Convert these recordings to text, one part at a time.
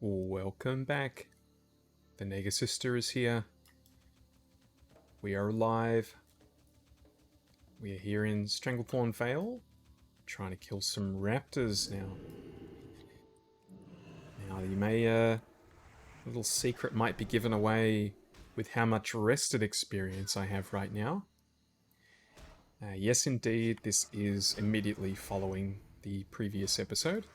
Welcome back. The Negasister is here. We are live. We are here in Stranglethorn Vale, trying to kill some raptors now. Now, you may, a little secret might be given away with how much rested experience I have right now. Yes, indeed, this is immediately following the previous episode.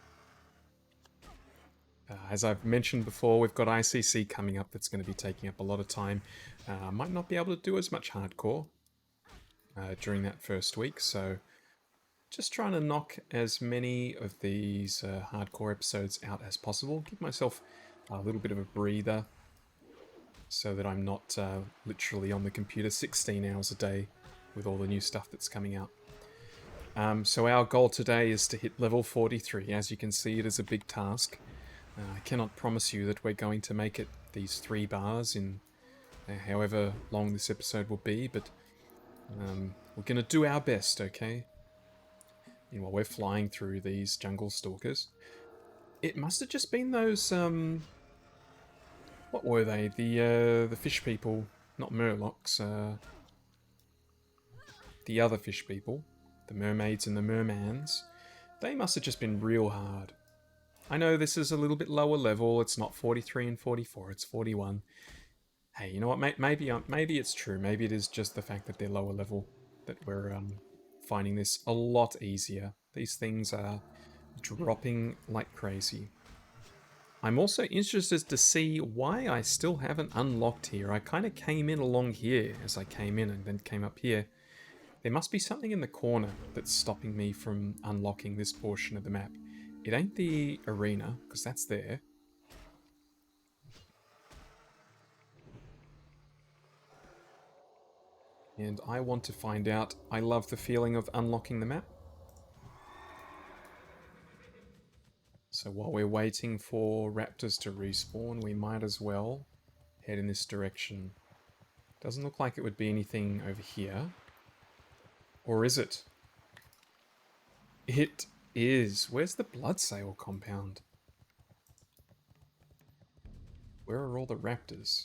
As I've mentioned before, we've got ICC coming up that's going to be taking up a lot of time. Might not be able to do as much hardcore during that first week, so just trying to knock as many of these hardcore episodes out as possible. Give myself a little bit of a breather so that I'm not literally on the computer 16 hours a day with all the new stuff that's coming out. So our goal today is to hit level 43. As you can see, it is a big task. I cannot promise you that we're going to make it these 3 bars in however long this episode will be, but we're going to do our best, okay? Meanwhile, we're flying through these jungle stalkers. It must have just been those, what were they? The fish people, not murlocs, the other fish people, the mermaids and the mermans. They must have just been real hard. I know this is a little bit lower level. It's not 43 and 44. It's 41. Hey, you know what? Maybe it's true. Maybe it is just the fact that they're lower level that we're finding this a lot easier. These things are dropping like crazy. I'm also interested to see why I still haven't unlocked here. I kind of came in along here as I came in and then came up here. There must be something in the corner that's stopping me from unlocking this portion of the map. It ain't the arena, because that's there. And I want to find out. I love the feeling of unlocking the map. So while we're waiting for raptors to respawn, we might as well head in this direction. Doesn't look like it would be anything over here. Or is it? It is. Where's the Bloodsail compound? Where are all the raptors?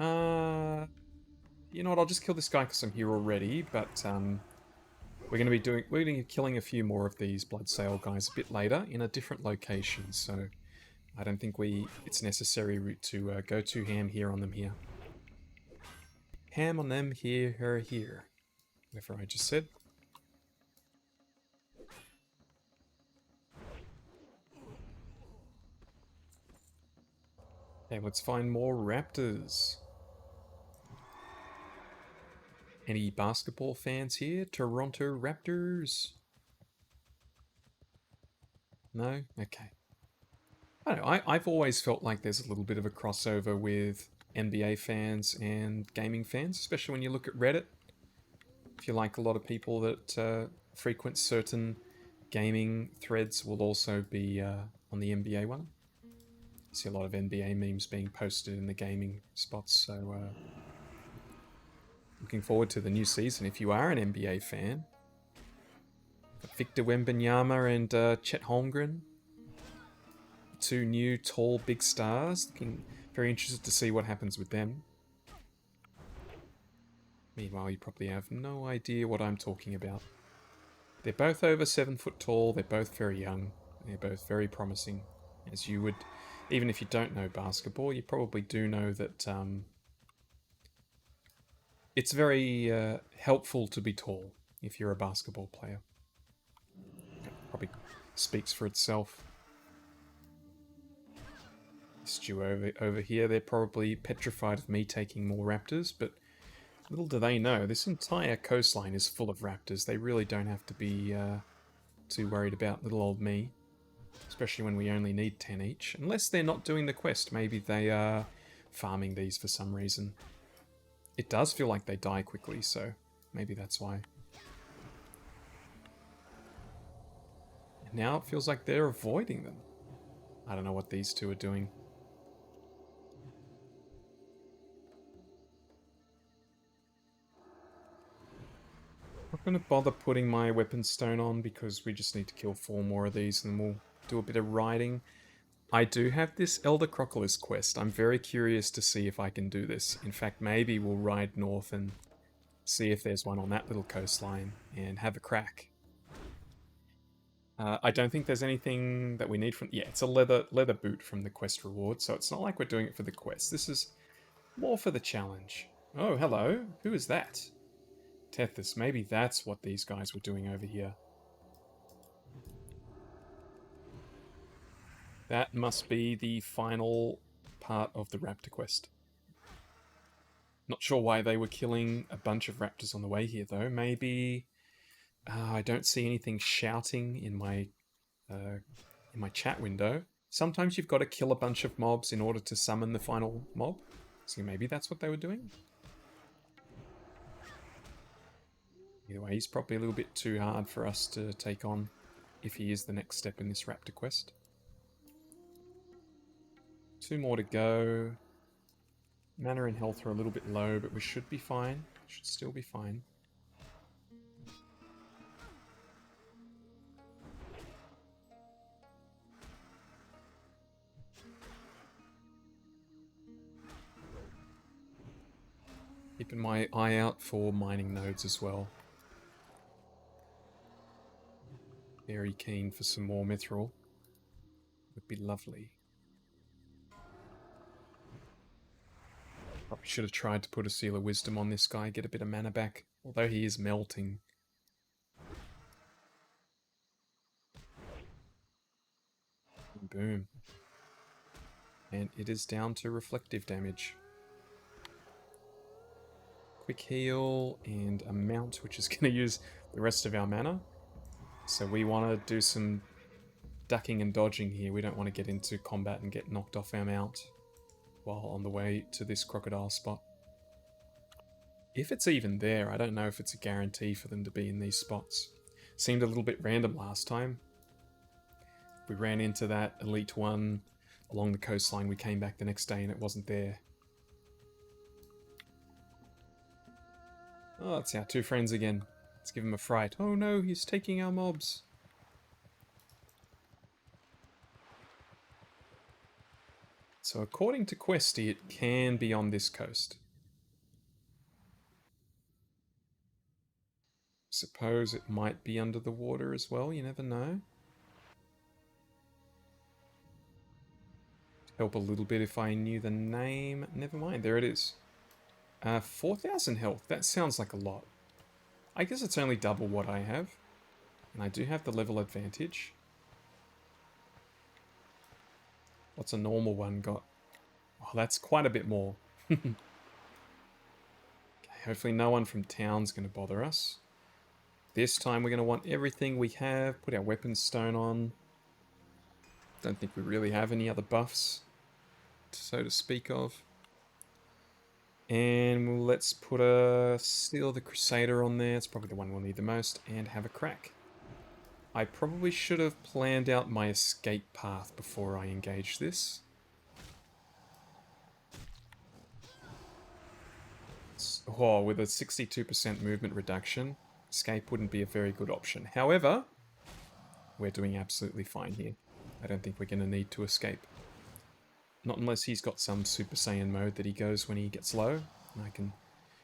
You know what? I'll just kill this guy because I'm here already. But we're going to be killing a few more of these Bloodsail guys a bit later in a different location. So I don't think it's necessary to go too ham here on them here. Ham on them here, her here. Whatever I just said. Okay, let's find more raptors. Any basketball fans here? Toronto Raptors? No? Okay. I don't know, I've always felt like there's a little bit of a crossover with NBA fans and gaming fans, especially when you look at Reddit. If you like a lot of people that frequent certain gaming threads will also be on the NBA one. I see a lot of NBA memes being posted in the gaming spots, so looking forward to the new season. If you are an NBA fan, Victor Wembanyama and Chet Holmgren, 2 new tall big stars. Looking very interested to see what happens with them. Meanwhile, you probably have no idea what I'm talking about. They're both over 7 foot tall. They're both very young. They're both very promising. As you would, even if you don't know basketball, you probably do know that it's very helpful to be tall if you're a basketball player. That probably speaks for itself. Stu over here, they're probably petrified of me taking more raptors, but little do they know, this entire coastline is full of raptors. They really don't have to be too worried about little old me, especially when we only need 10 each. Unless they're not doing the quest, maybe they are farming these for some reason. It does feel like they die quickly, so maybe that's why. And now it feels like they're avoiding them. I don't know what these two are doing. I'm not going to bother putting my weapon stone on because we just need to kill 4 more of these and then we'll do a bit of riding. I do have this Elder Crocolis quest. I'm very curious to see if I can do this. In fact, maybe we'll ride north and see if there's one on that little coastline and have a crack. I don't think there's anything that we need from... Yeah, it's a leather boot from the quest reward, so it's not like we're doing it for the quest. This is more for the challenge. Oh, hello. Who is that? Tethys. Maybe that's what these guys were doing over here. That must be the final part of the raptor quest. Not sure why they were killing a bunch of raptors on the way here, though. Maybe... I don't see anything shouting in my chat window. Sometimes you've got to kill a bunch of mobs in order to summon the final mob. So maybe that's what they were doing. Either way, he's probably a little bit too hard for us to take on if he is the next step in this raptor quest. 2 more to go. Mana and health are a little bit low, but we should be fine. Should still be fine. Keeping my eye out for mining nodes as well. Very keen for some more mithril. Would be lovely. Probably should have tried to put a Seal of Wisdom on this guy, get a bit of mana back, although he is melting. Boom. And it is down to reflective damage. Quick heal and a mount, which is going to use the rest of our mana. So we want to do some ducking and dodging here. We don't want to get into combat and get knocked off our mount while on the way to this crocodile spot. If it's even there, I don't know if it's a guarantee for them to be in these spots. Seemed a little bit random last time. We ran into that elite one along the coastline. We came back the next day and it wasn't there. Oh, it's our 2 friends again. Let's give him a fright. Oh no, he's taking our mobs. So according to Questy, it can be on this coast. Suppose it might be under the water as well, you never know. Help a little bit if I knew the name. Never mind, there it is. 4,000 health, that sounds like a lot. I guess it's only double what I have. And I do have the level advantage. What's a normal one got? Oh, that's quite a bit more. Okay, hopefully no one from town's going to bother us. This time we're going to want everything we have. Put our weapons stone on. Don't think we really have any other buffs, so to speak of. And let's put a Steel the Crusader on there. It's probably the one we'll need the most. And have a crack. I probably should have planned out my escape path before I engage this. Oh, with a 62% movement reduction, escape wouldn't be a very good option. However, we're doing absolutely fine here. I don't think we're going to need to escape. Not unless he's got some Super Saiyan mode that he goes when he gets low. And I can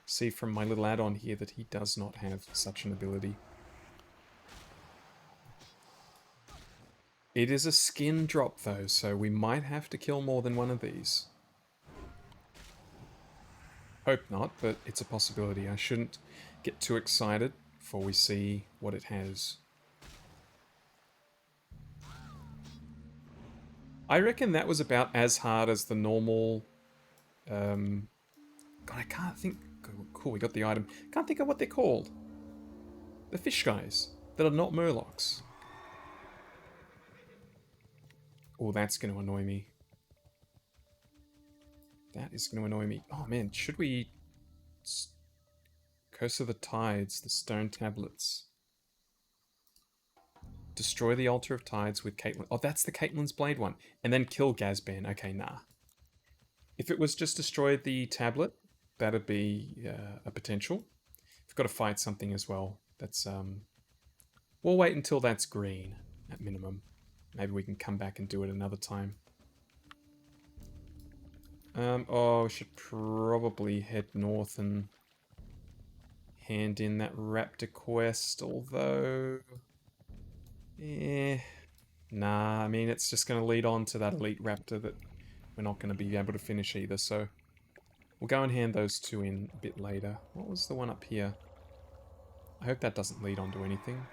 see from my little add-on here that he does not have such an ability. It is a skin drop though, so we might have to kill more than one of these. Hope not, but it's a possibility. I shouldn't get too excited before we see what it has. I reckon that was about as hard as the normal... God, I can't think... Cool, we got the item. Can't think of what they're called. The fish guys that are not murlocs. Oh, that's going to annoy me. That is going to annoy me. Oh man, should we... Curse of the Tides, the stone tablets. Destroy the Altar of Tides with Caitlyn. Oh, that's the Caitlyn's Blade one. And then kill Gazban. Okay, nah. If it was just destroy the tablet, that'd be a potential. We've got to fight something as well. That's, we'll wait until that's green, at minimum. Maybe we can come back and do it another time. Oh, we should probably head north and hand in that raptor quest, although... Nah, I mean, it's just going to lead on to that elite raptor that we're not going to be able to finish either, so... We'll go and hand those two in a bit later. What was the one up here? I hope that doesn't lead on to anything.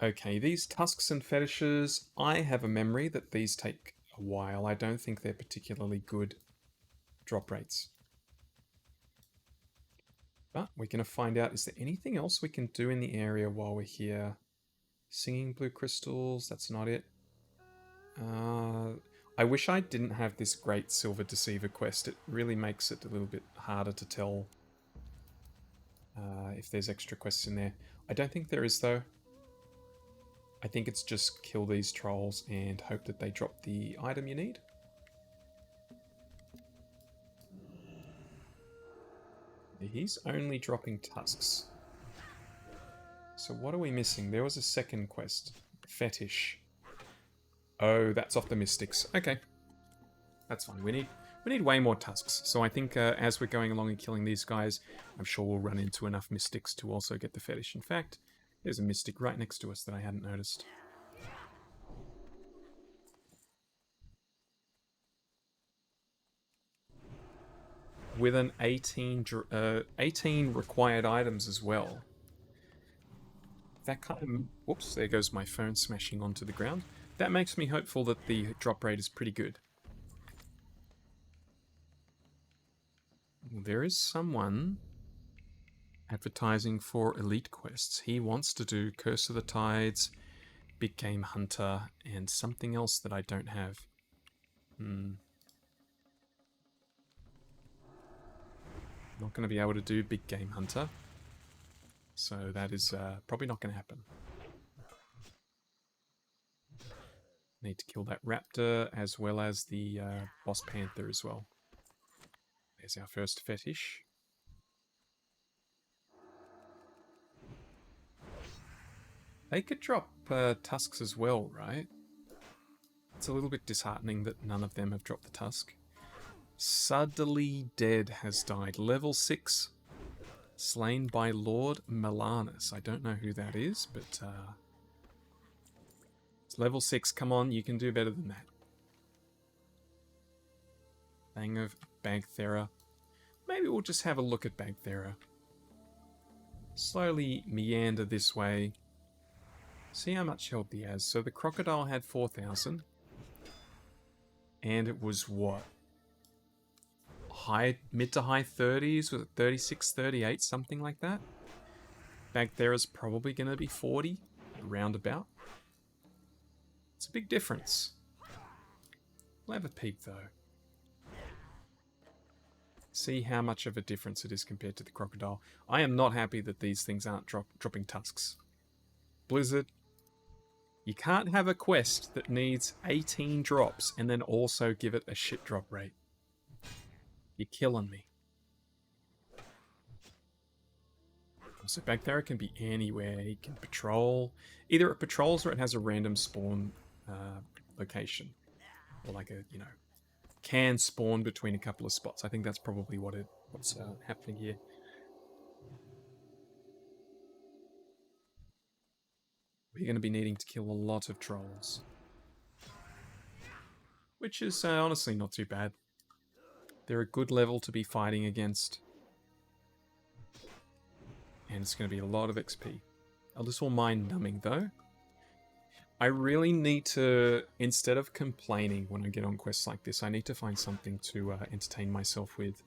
Okay, these tusks and fetishes, I have a memory that these take a while. I don't think they're particularly good drop rates. But we're going to find out, is there anything else we can do in the area while we're here? Singing blue crystals, that's not it. I wish I didn't have this great Silver Deceiver quest. It really makes it a little bit harder to tell if there's extra quests in there. I don't think there is, though. I think it's just kill these trolls and hope that they drop the item you need. He's only dropping tusks. So what are we missing? There was a second quest. Fetish. Oh, that's off the Mystics. Okay. That's fine. We need way more tusks. So I think as we're going along and killing these guys, I'm sure we'll run into enough Mystics to also get the Fetish. In fact, there's a Mystic right next to us that I hadn't noticed. With an 18 required items as well. That kind of... Whoops, there goes my phone smashing onto the ground. That makes me hopeful that the drop rate is pretty good. There is someone advertising for elite quests. He wants to do Curse of the Tides, Big Game Hunter, and something else that I don't have. Not going to be able to do Big Game Hunter. So that is probably not going to happen. Need to kill that raptor as well as the boss panther as well. There's our first fetish. They could drop tusks as well, right? It's a little bit disheartening that none of them have dropped the tusk. Suddenly Dead has died. Level 6. Slain by Lord Melanus. I don't know who that is, but it's level 6. Come on, you can do better than that. Bang of Bagthera. Maybe we'll just have a look at Bagthera. Slowly meander this way. See how much health he has. So the crocodile had 4,000. And it was what? Mid to high 30s, was it 36, 38, something like that? Bagthera's probably going to be 40, roundabout. It's a big difference. We'll have a peek though. See how much of a difference it is compared to the crocodile. I am not happy that these things aren't dropping tusks. Blizzard, you can't have a quest that needs 18 drops and then also give it a shit drop rate. You're killing me. So Bagthera can be anywhere. He can patrol. Either it patrols or it has a random spawn location. Or like a, can spawn between a couple of spots. I think that's probably what's happening here. We're going to be needing to kill a lot of trolls. Which is honestly not too bad. They're a good level to be fighting against. And it's going to be a lot of XP. A little mind-numbing though. I really need to, instead of complaining when I get on quests like this, I need to find something to entertain myself with.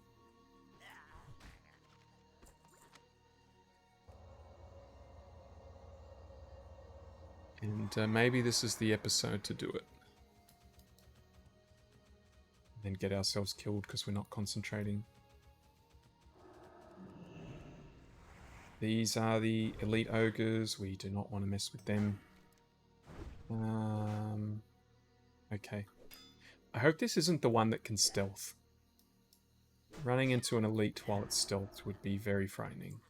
And maybe this is the episode to do it. Then get ourselves killed because we're not concentrating. These are the elite ogres. We do not want to mess with them. Okay. I hope this isn't the one that can stealth. Running into an elite while it's stealthed would be very frightening.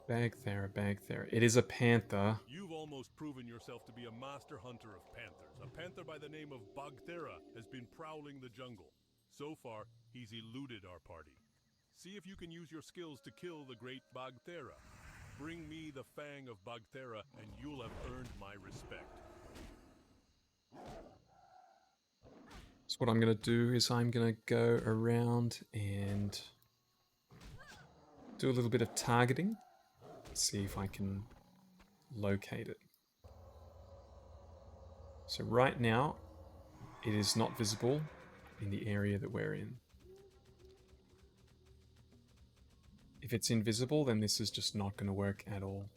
Bagthera, Bagthera. It is a panther. You've almost proven yourself to be a master hunter of panthers. A panther by the name of Bagthera has been prowling the jungle. So far, he's eluded our party. See if you can use your skills to kill the great Bagthera. Bring me the fang of Bagthera, and you'll have earned my respect. So what I'm going to do is I'm going to go around and do a little bit of targeting. See if I can locate it. So right now, it is not visible in the area that we're in. If it's invisible, then this is just not going to work at all.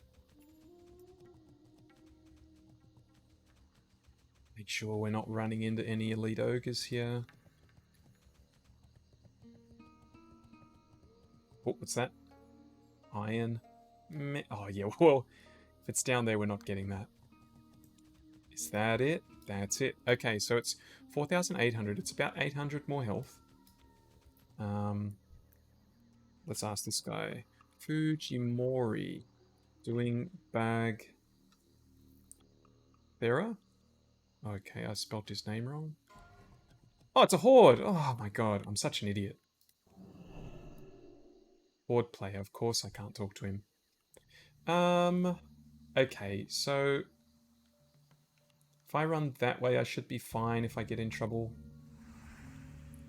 Make sure we're not running into any elite ogres here. Oh, what's that? Iron. Oh, yeah, well, if it's down there, we're not getting that. Is that it? That's it. Okay, so it's 4,800. It's about 800 more health. Let's ask this guy. Fujimori. Doing bag... Thera? Okay, I spelled his name wrong. Oh, it's a horde! Oh my god, I'm such an idiot. Horde player, of course I can't talk to him. Okay, so... If I run that way, I should be fine if I get in trouble.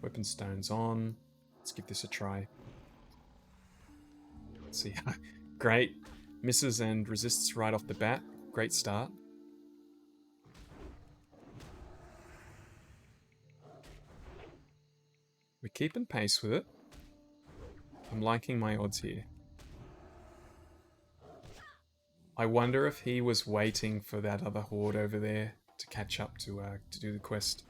Weapon stones on. Let's give this a try. Let's see. Great. Misses and resists right off the bat. Great start. We're keeping pace with it. I'm liking my odds here. I wonder if he was waiting for that other horde over there to catch up to do the quest.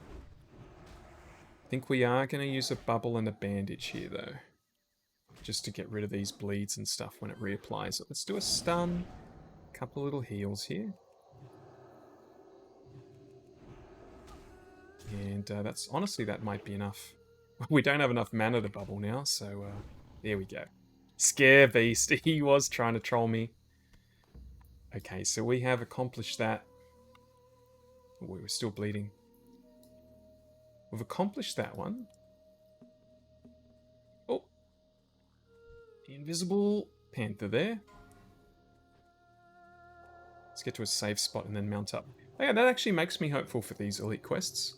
I think we are going to use a bubble and a bandage here, though. Just to get rid of these bleeds and stuff when it reapplies. Let's do a stun. A couple little heals here. And that's honestly, that might be enough. We don't have enough mana to bubble now, so there we go. Scare beast. He was trying to troll me. Okay, so we have accomplished that. Oh, we were still bleeding. We've accomplished that one. Oh. Invisible panther there. Let's get to a safe spot and then mount up. Oh yeah, that actually makes me hopeful for these elite quests.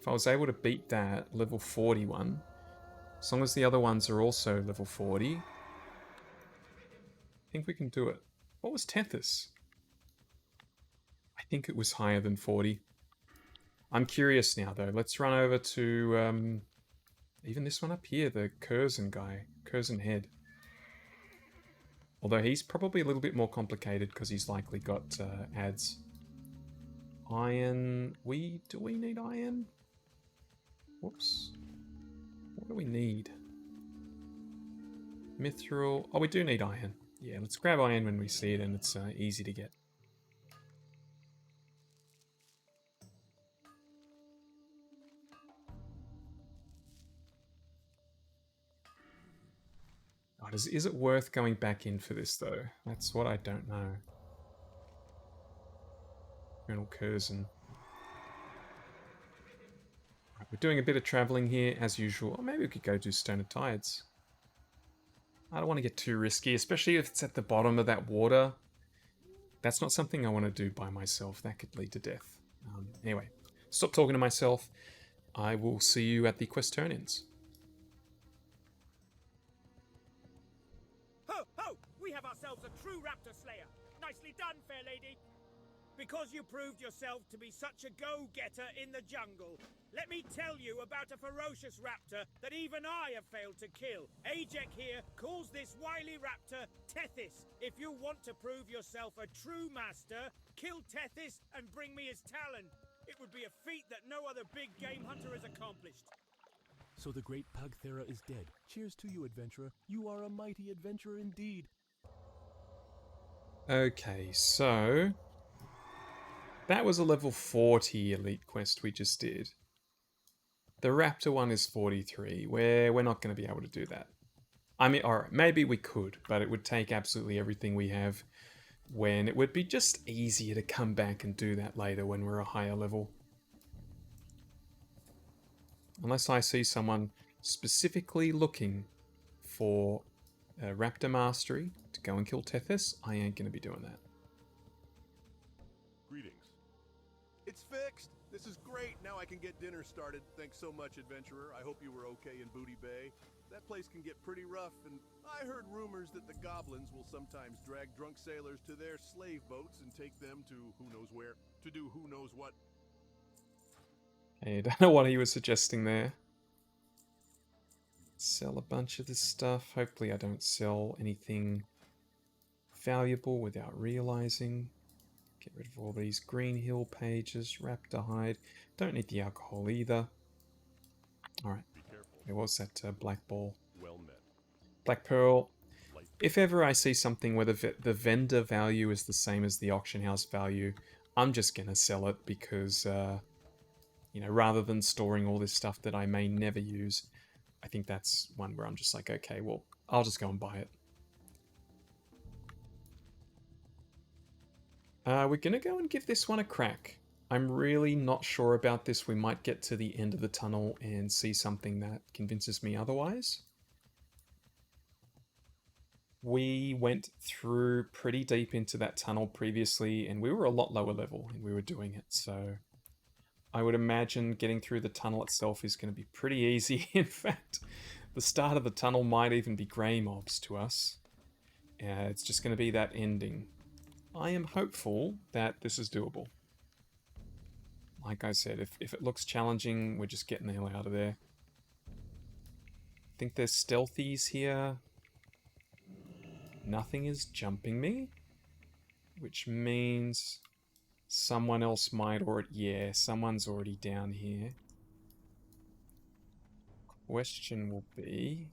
If I was able to beat that level 41, as long as the other ones are also level 40, I think we can do it. What was Tethys? I think it was higher than 40. I'm curious now, though. Let's run over to even this one up here, the Curzon guy, Curzon Head. Although he's probably a little bit more complicated because he's likely got ads. Iron. Do we need iron? Whoops. What do we need? Mithril. Oh, we do need iron. Yeah, let's grab iron when we see it and it's easy to get. Oh, is it worth going back in for this, though? That's what I don't know. Colonel Curzon. Right, we're doing a bit of travelling here, as usual. Or maybe we could go do Stone of Tides. I don't want to get too risky, especially if it's at the bottom of that water. That's not something I want to do by myself. That could lead to death. Anyway, stop talking to myself. I will see you at the quest turn-ins. Ho, ho! We have ourselves a true raptor slayer. Nicely done, fair lady. Because you proved yourself to be such a go-getter in the jungle, let me tell you about a ferocious raptor that even I have failed to kill. Ajek here calls this wily raptor Tethys. If you want to prove yourself a true master, kill Tethys and bring me his talon. It would be a feat that no other big game hunter has accomplished. So the great Bagthera is dead. Cheers to you, adventurer. You are a mighty adventurer indeed. Okay, so... that was a level 40 elite quest we just did. The raptor one is 43. We're not going to be able to do that. I mean, or maybe we could, but it would take absolutely everything we have, when it would be just easier to come back and do that later when we're a higher level. Unless I see someone specifically looking for Raptor Mastery to go and kill Tethys, I ain't going to be doing that. Greetings. It's fixed! This is great! Now I can get dinner started. Thanks so much, adventurer. I hope you were okay in Booty Bay. That place can get pretty rough, and I heard rumors that the goblins will sometimes drag drunk sailors to their slave boats and take them to who knows where, to do who knows what. I don't know what he was suggesting there. Sell a bunch of this stuff. Hopefully I don't sell anything valuable without realizing. Get rid of all these Green Hill pages. Raptor hide. Don't need the alcohol either. Alright. There was that black ball. Well met. Black pearl. If ever I see something where the vendor value is the same as the auction house value, I'm just going to sell it because, you know, rather than storing all this stuff that I may never use, I think that's one where I'm just like, okay, well, I'll just go and buy it. We're going to go and give this one a crack. I'm really not sure about this. We might get to the end of the tunnel and see something that convinces me otherwise. We went through pretty deep into that tunnel previously, and we were a lot lower level and we were doing it, so I would imagine getting through the tunnel itself is going to be pretty easy. In fact, the start of the tunnel might even be grey mobs to us. It's just going to be that ending. I am hopeful that this is doable. Like I said, if it looks challenging, we're just getting the hell out of there. I think there's stealthies here. Nothing is jumping me, which means someone else might already... Yeah, someone's already down here. Question will be...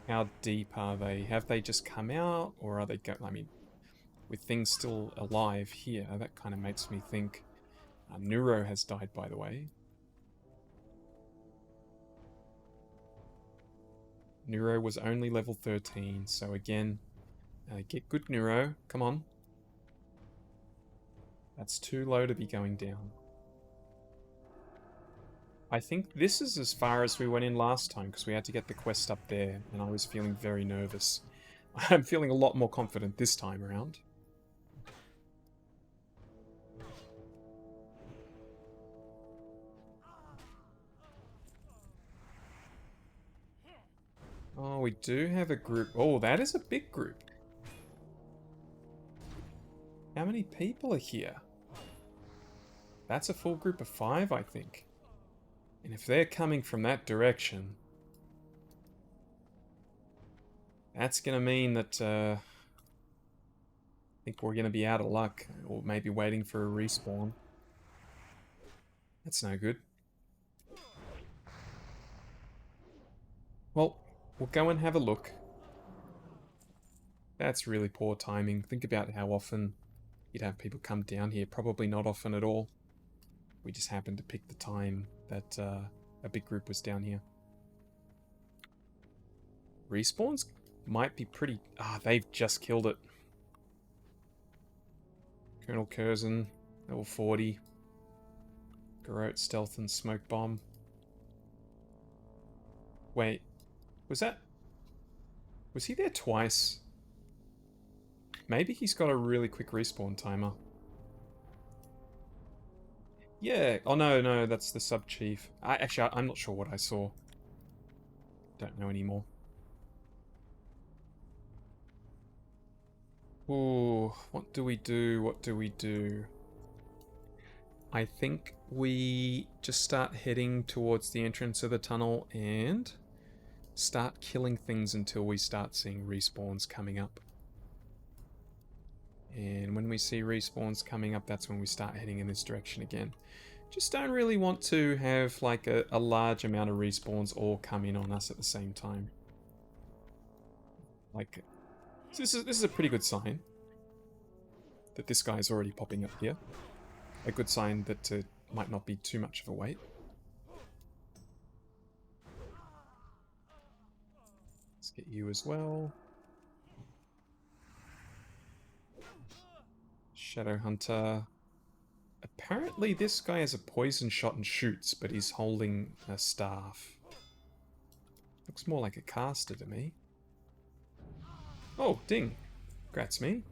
how deep are they? Have they just come out, or are they go... I mean, with things still alive here, that kind of makes me think... Neuro has died, by the way. Neuro was only level 13, so again, get good Neuro. Come on. That's too low to be going down. I think this is as far as we went in last time, because we had to get the quest up there, and I was feeling very nervous. I'm feeling a lot more confident this time around. Oh, we do have a group. Oh, that is a big group. How many people are here? That's a full group of 5, I think. And if they're coming from that direction, that's going to mean that I think we're going to be out of luck, or maybe waiting for a respawn. That's no good. Well, we'll go and have a look. That's really poor timing. Think about how often you'd have people come down here. Probably not often at all. We just happened to pick the time that a big group was down here. Respawns might be pretty... Ah, they've just killed it. Colonel Curzon, level 40. Garrote, Stealth, and Smoke Bomb. Wait, was that... Was he there twice? Maybe he's got a really quick respawn timer. Yeah, oh no, that's the sub-chief. Actually, I'm not sure what I saw. Don't know anymore. Ooh, what do we do? What do we do? I think we just start heading towards the entrance of the tunnel and start killing things until we start seeing respawns coming up. And when we see respawns coming up, that's when we start heading in this direction again. Just don't really want to have like a large amount of respawns all come in on us at the same time. Like, so this is a pretty good sign that this guy is already popping up here. A good sign that it might not be too much of a wait. Let's get you as well. Shadow Hunter. Apparently this guy has a poison shot and shoots, but he's holding a staff. Looks more like a caster to me. Oh, ding. Congrats me.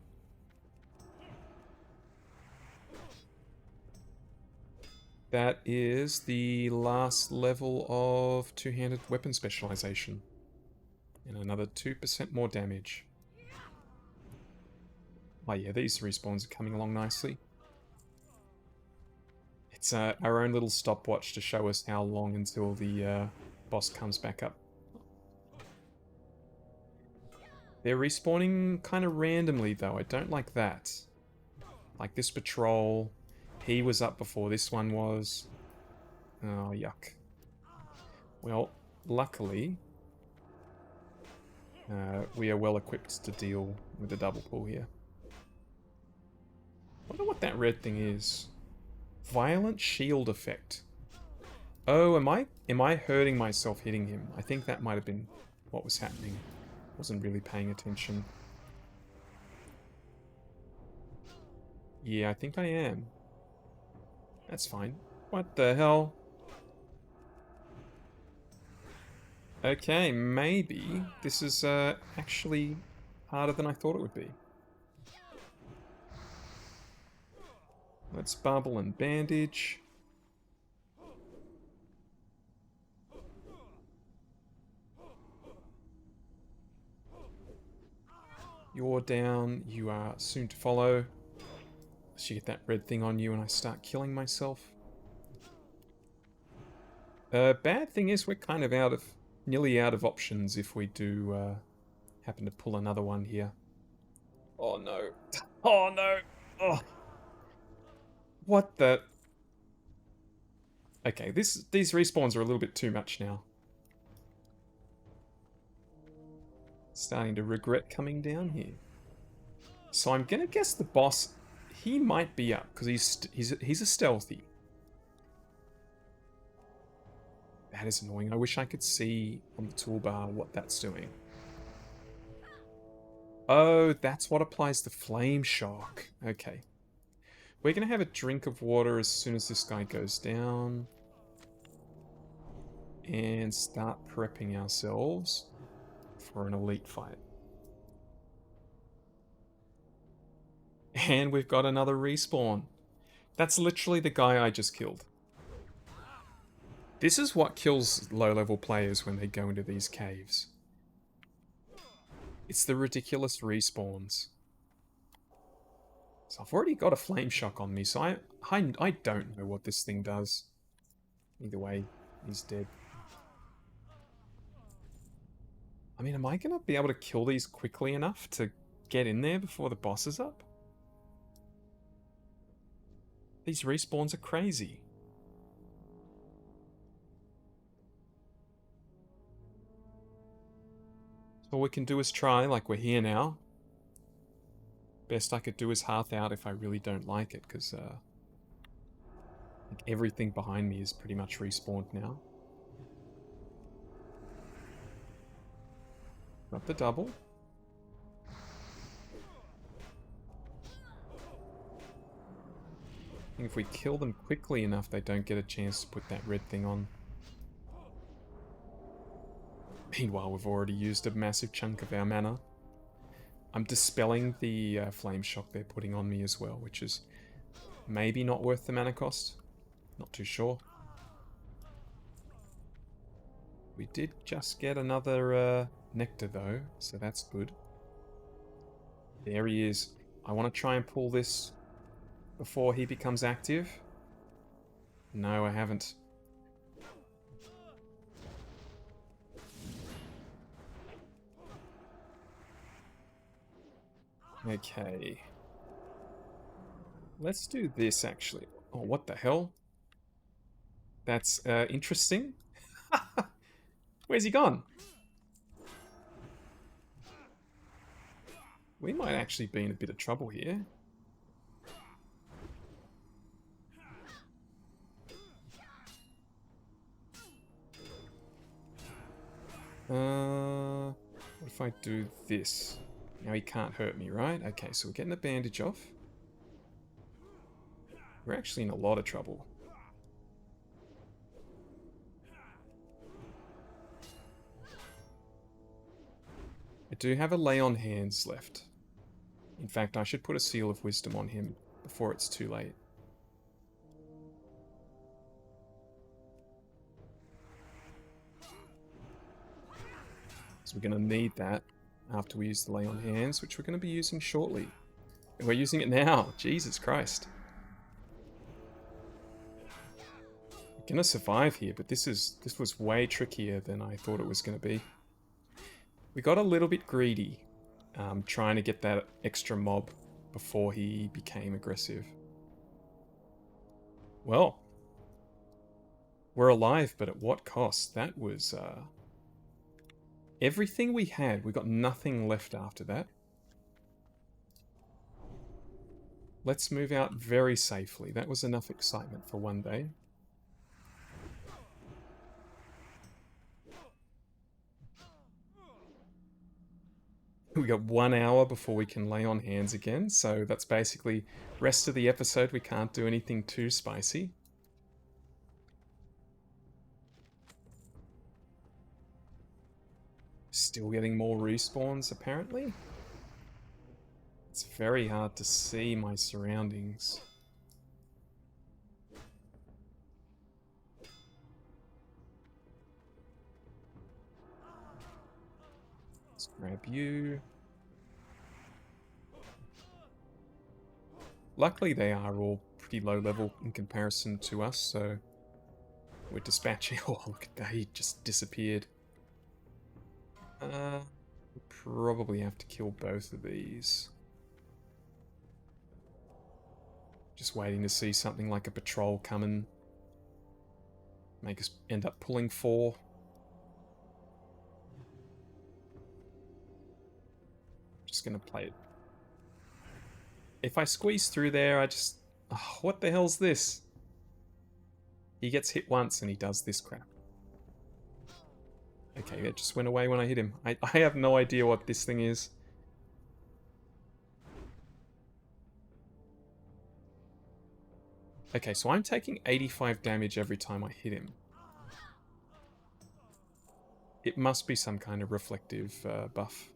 That is the last level of two-handed weapon specialization. And another 2% more damage. Oh yeah, these respawns are coming along nicely. It's our own little stopwatch to show us how long until the boss comes back up. They're respawning kind of randomly though, I don't like that. Like this patrol, he was up before this one was. Oh, yuck. Well, luckily, we are well equipped to deal with the double pull here. I wonder what that red thing is. Violent shield effect. Oh, am I hurting myself hitting him? I think that might have been what was happening. Wasn't really paying attention. Yeah, I think I am. That's fine. What the hell? Okay, maybe this is actually harder than I thought it would be. Let's bubble and bandage. You're down. You are soon to follow. Unless you get that red thing on you and I start killing myself. Bad thing is we're kind of nearly out of options if we do happen to pull another one here. Oh no. Oh no. Oh. What the? Okay, these respawns are a little bit too much now. Starting to regret coming down here. So I'm gonna guess the boss, he might be up because he's a stealthy. That is annoying. I wish I could see on the toolbar what that's doing. Oh, that's what applies the flame shock. Okay. We're going to have a drink of water as soon as this guy goes down. And start prepping ourselves for an elite fight. And we've got another respawn. That's literally the guy I just killed. This is what kills low-level players when they go into these caves. It's the ridiculous respawns. So I've already got a flame shock on me, so I don't know what this thing does. Either way, he's dead. I mean, am I going to be able to kill these quickly enough to get in there before the boss is up? These respawns are crazy. So all we can do is try, like we're here now. Best I could do is hearth out if I really don't like it, because like everything behind me is pretty much respawned now. Got the double. I think if we kill them quickly enough, they don't get a chance to put that red thing on. Meanwhile, we've already used a massive chunk of our mana. I'm dispelling the flame shock they're putting on me as well, which is maybe not worth the mana cost. Not too sure. We did just get another nectar though, so that's good. There he is. I want to try and pull this before he becomes active. No, I haven't. Okay. Let's do this, actually. Oh, what the hell? That's interesting. Where's he gone? We might actually be in a bit of trouble here. if I do this? Now he can't hurt me, right? Okay, so we're getting the bandage off. We're actually in a lot of trouble. I do have a lay on hands left. In fact, I should put a seal of wisdom on him before it's too late. So we're going to need that after we use the lay on hands, which we're going to be using shortly. And we're using it now. Jesus Christ. We're going to survive here, but this was way trickier than I thought it was going to be. We got a little bit greedy, trying to get that extra mob before he became aggressive. Well, we're alive, but at what cost? That was everything we had. We got nothing left after that. Let's move out very safely. That was enough excitement for one day. We got 1 hour before we can lay on hands again, so that's basically rest of the episode. We can't do anything too spicy. Still getting more respawns, apparently. It's very hard to see my surroundings. Let's grab you. Luckily they are all pretty low level in comparison to us, so we're dispatching. Oh, look at that, he just disappeared. Probably have to kill both of these. Just waiting to see something like a patrol come and make us end up pulling 4. Just gonna play it. If I squeeze through there, I just... Oh, what the hell's this? He gets hit once and he does this crap. Okay, it just went away when I hit him. I have no idea what this thing is. Okay, so I'm taking 85 damage every time I hit him. It must be some kind of reflective buff.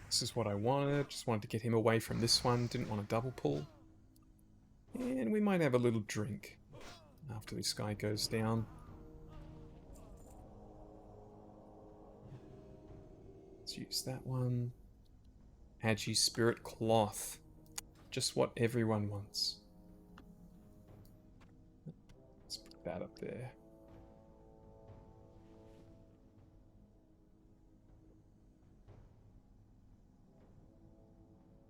This is what I wanted. Just wanted to get him away from this one. Didn't want a double pull. And we might have a little drink after this guy goes down. Let's use that one. Agi Spirit Cloth. Just what everyone wants. Let's put that up there.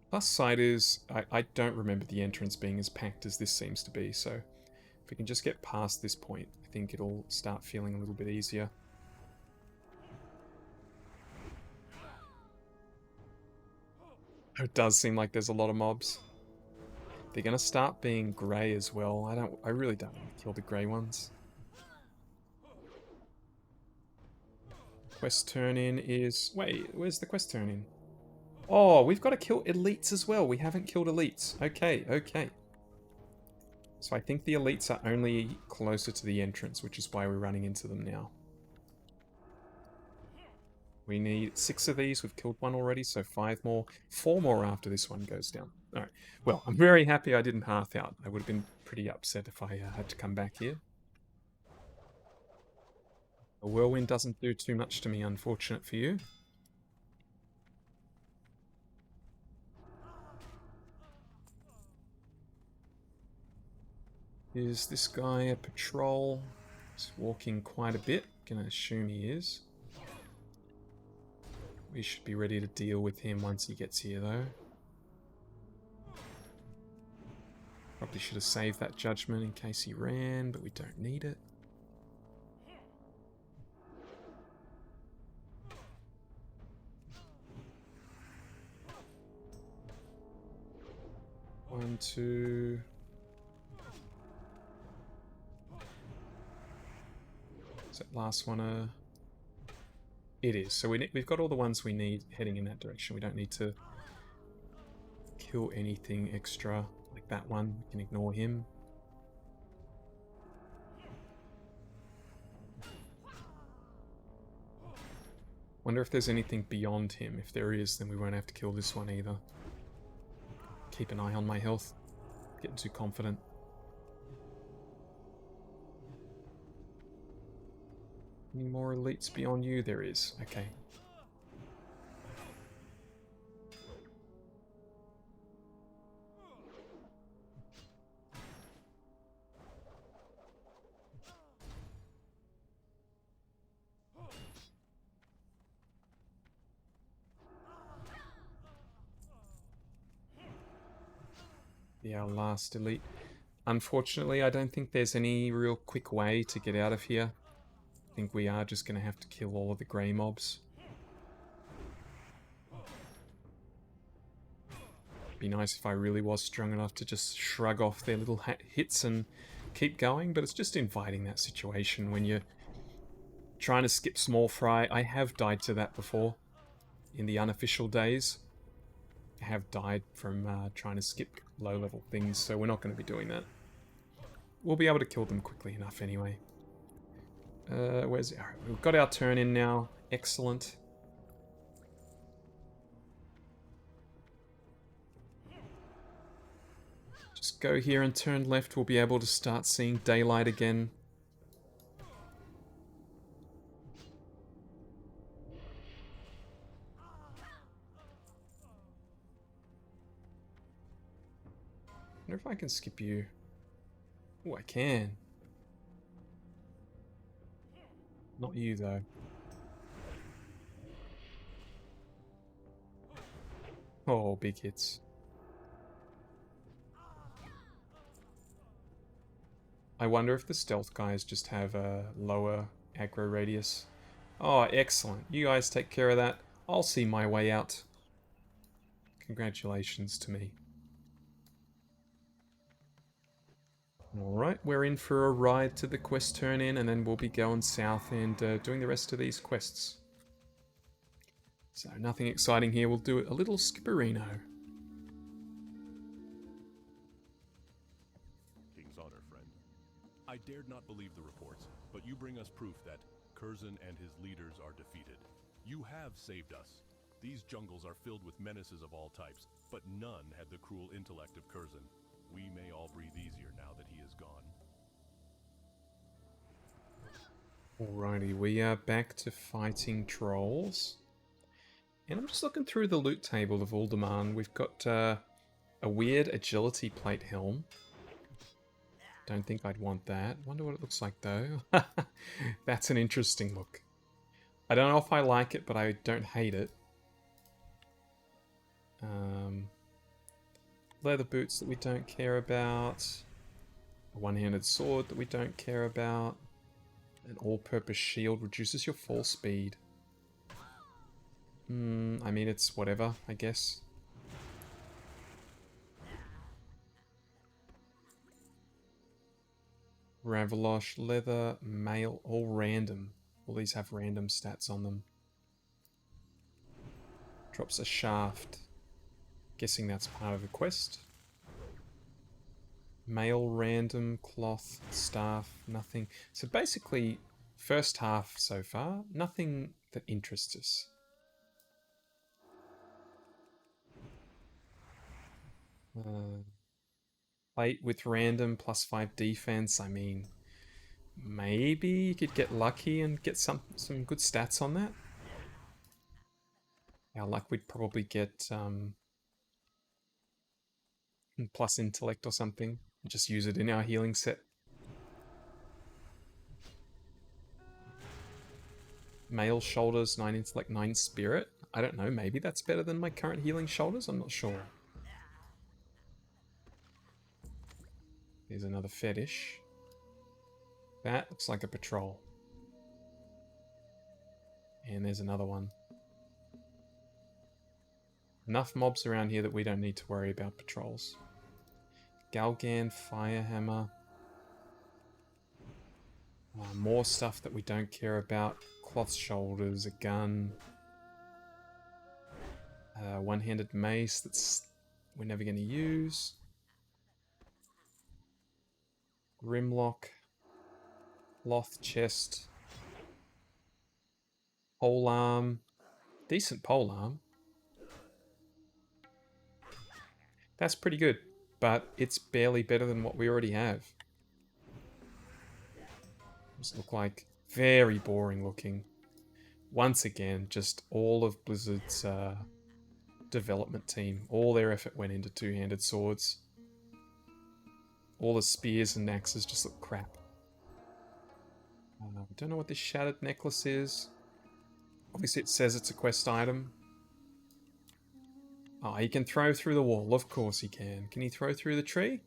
Plus side is, I don't remember the entrance being as packed as this seems to be, so if we can just get past this point, I think it'll start feeling a little bit easier. It does seem like there's a lot of mobs. They're gonna start being grey as well. I really don't want to kill the grey ones. Quest turn in is... Wait, where's the quest turn in? Oh, we've got to kill elites as well. We haven't killed elites. Okay, okay. So I think the elites are only closer to the entrance, which is why we're running into them now. We need 6 of these. We've killed 1 already, so 5 more. 4 more after this one goes down. Alright. Well, I'm very happy I didn't hearth out. I would have been pretty upset if I had to come back here. A whirlwind doesn't do too much to me, unfortunate for you. Is this guy a patrol? He's walking quite a bit. Gonna assume he is. We should be ready to deal with him once he gets here, though. Probably should have saved that judgment in case he ran, but we don't need it. One, two... Is that last one a It is. So we've got all the ones we need heading in that direction. We don't need to kill anything extra. Like that one. We can ignore him. Wonder if there's anything beyond him. If there is, then we won't have to kill this one either. Keep an eye on my health. Getting too confident. Any more elites beyond you? There is. Okay. Yeah, our last elite. Unfortunately, I don't think there's any real quick way to get out of here. I think we are just going to have to kill all of the grey mobs. Be nice if I really was strong enough to just shrug off their little hits and keep going, but it's just inviting that situation when you're trying to skip small fry. I have died to that before in the unofficial days. I have died from trying to skip low-level things, so we're not going to be doing that. We'll be able to kill them quickly enough anyway. Where's it? Alright, we've got our turn in now. Excellent. Just go here and turn left. We'll be able to start seeing daylight again. I wonder if I can skip you. Oh, I can. Not you, though. Oh, big hits. I wonder if the stealth guys just have a lower aggro radius. Oh, excellent. You guys take care of that. I'll see my way out. Congratulations to me. Alright, we're in for a ride to the quest turn in, and then we'll be going south and doing the rest of these quests. So nothing exciting here, we'll do a little skipperino. King's honor, friend. I dared not believe the reports, but you bring us proof that Curzon and his leaders are defeated. You have saved us. These jungles are filled with menaces of all types, but none had the cruel intellect of Curzon. We may all breathe easier now that he is gone. Alrighty, we are back to fighting trolls. And I'm just looking through the loot table of Uldaman. We've got a weird agility plate helm. Don't think I'd want that. Wonder what it looks like though. That's an interesting look. I don't know if I like it, but I don't hate it. Leather boots that we don't care about. A one-handed sword that we don't care about. An all-purpose shield reduces your fall speed. I mean, it's whatever, I guess. Ravalosh, leather, mail, all random. All these have random stats on them. Drops a shaft. Guessing that's part of the quest. Mail, random, cloth, staff, nothing. So basically, first half so far, nothing that interests us. Plate with random +5 defense. I mean, maybe you could get lucky and get some good stats on that. Our luck, we'd probably get plus intellect or something. Just use it in our healing set. Male shoulders, 9 intellect, 9 spirit. I don't know, maybe that's better than my current healing shoulders? I'm not sure. Here's another fetish. That looks like a patrol. And there's another one. Enough mobs around here that we don't need to worry about patrols. Galgan, Firehammer. More stuff that we don't care about. Cloth shoulders, a gun. One-handed mace that's we're never going to use. Grimlock. Cloth chest. Polearm. Decent polearm. That's pretty good, but it's barely better than what we already have. These look like very boring looking. Once again, just all of Blizzard's development team, all their effort went into two-handed swords. All the spears and axes just look crap. I don't know what this shattered necklace is. Obviously it says it's a quest item. Oh, he can throw through the wall. Of course he can. Can he throw through the tree?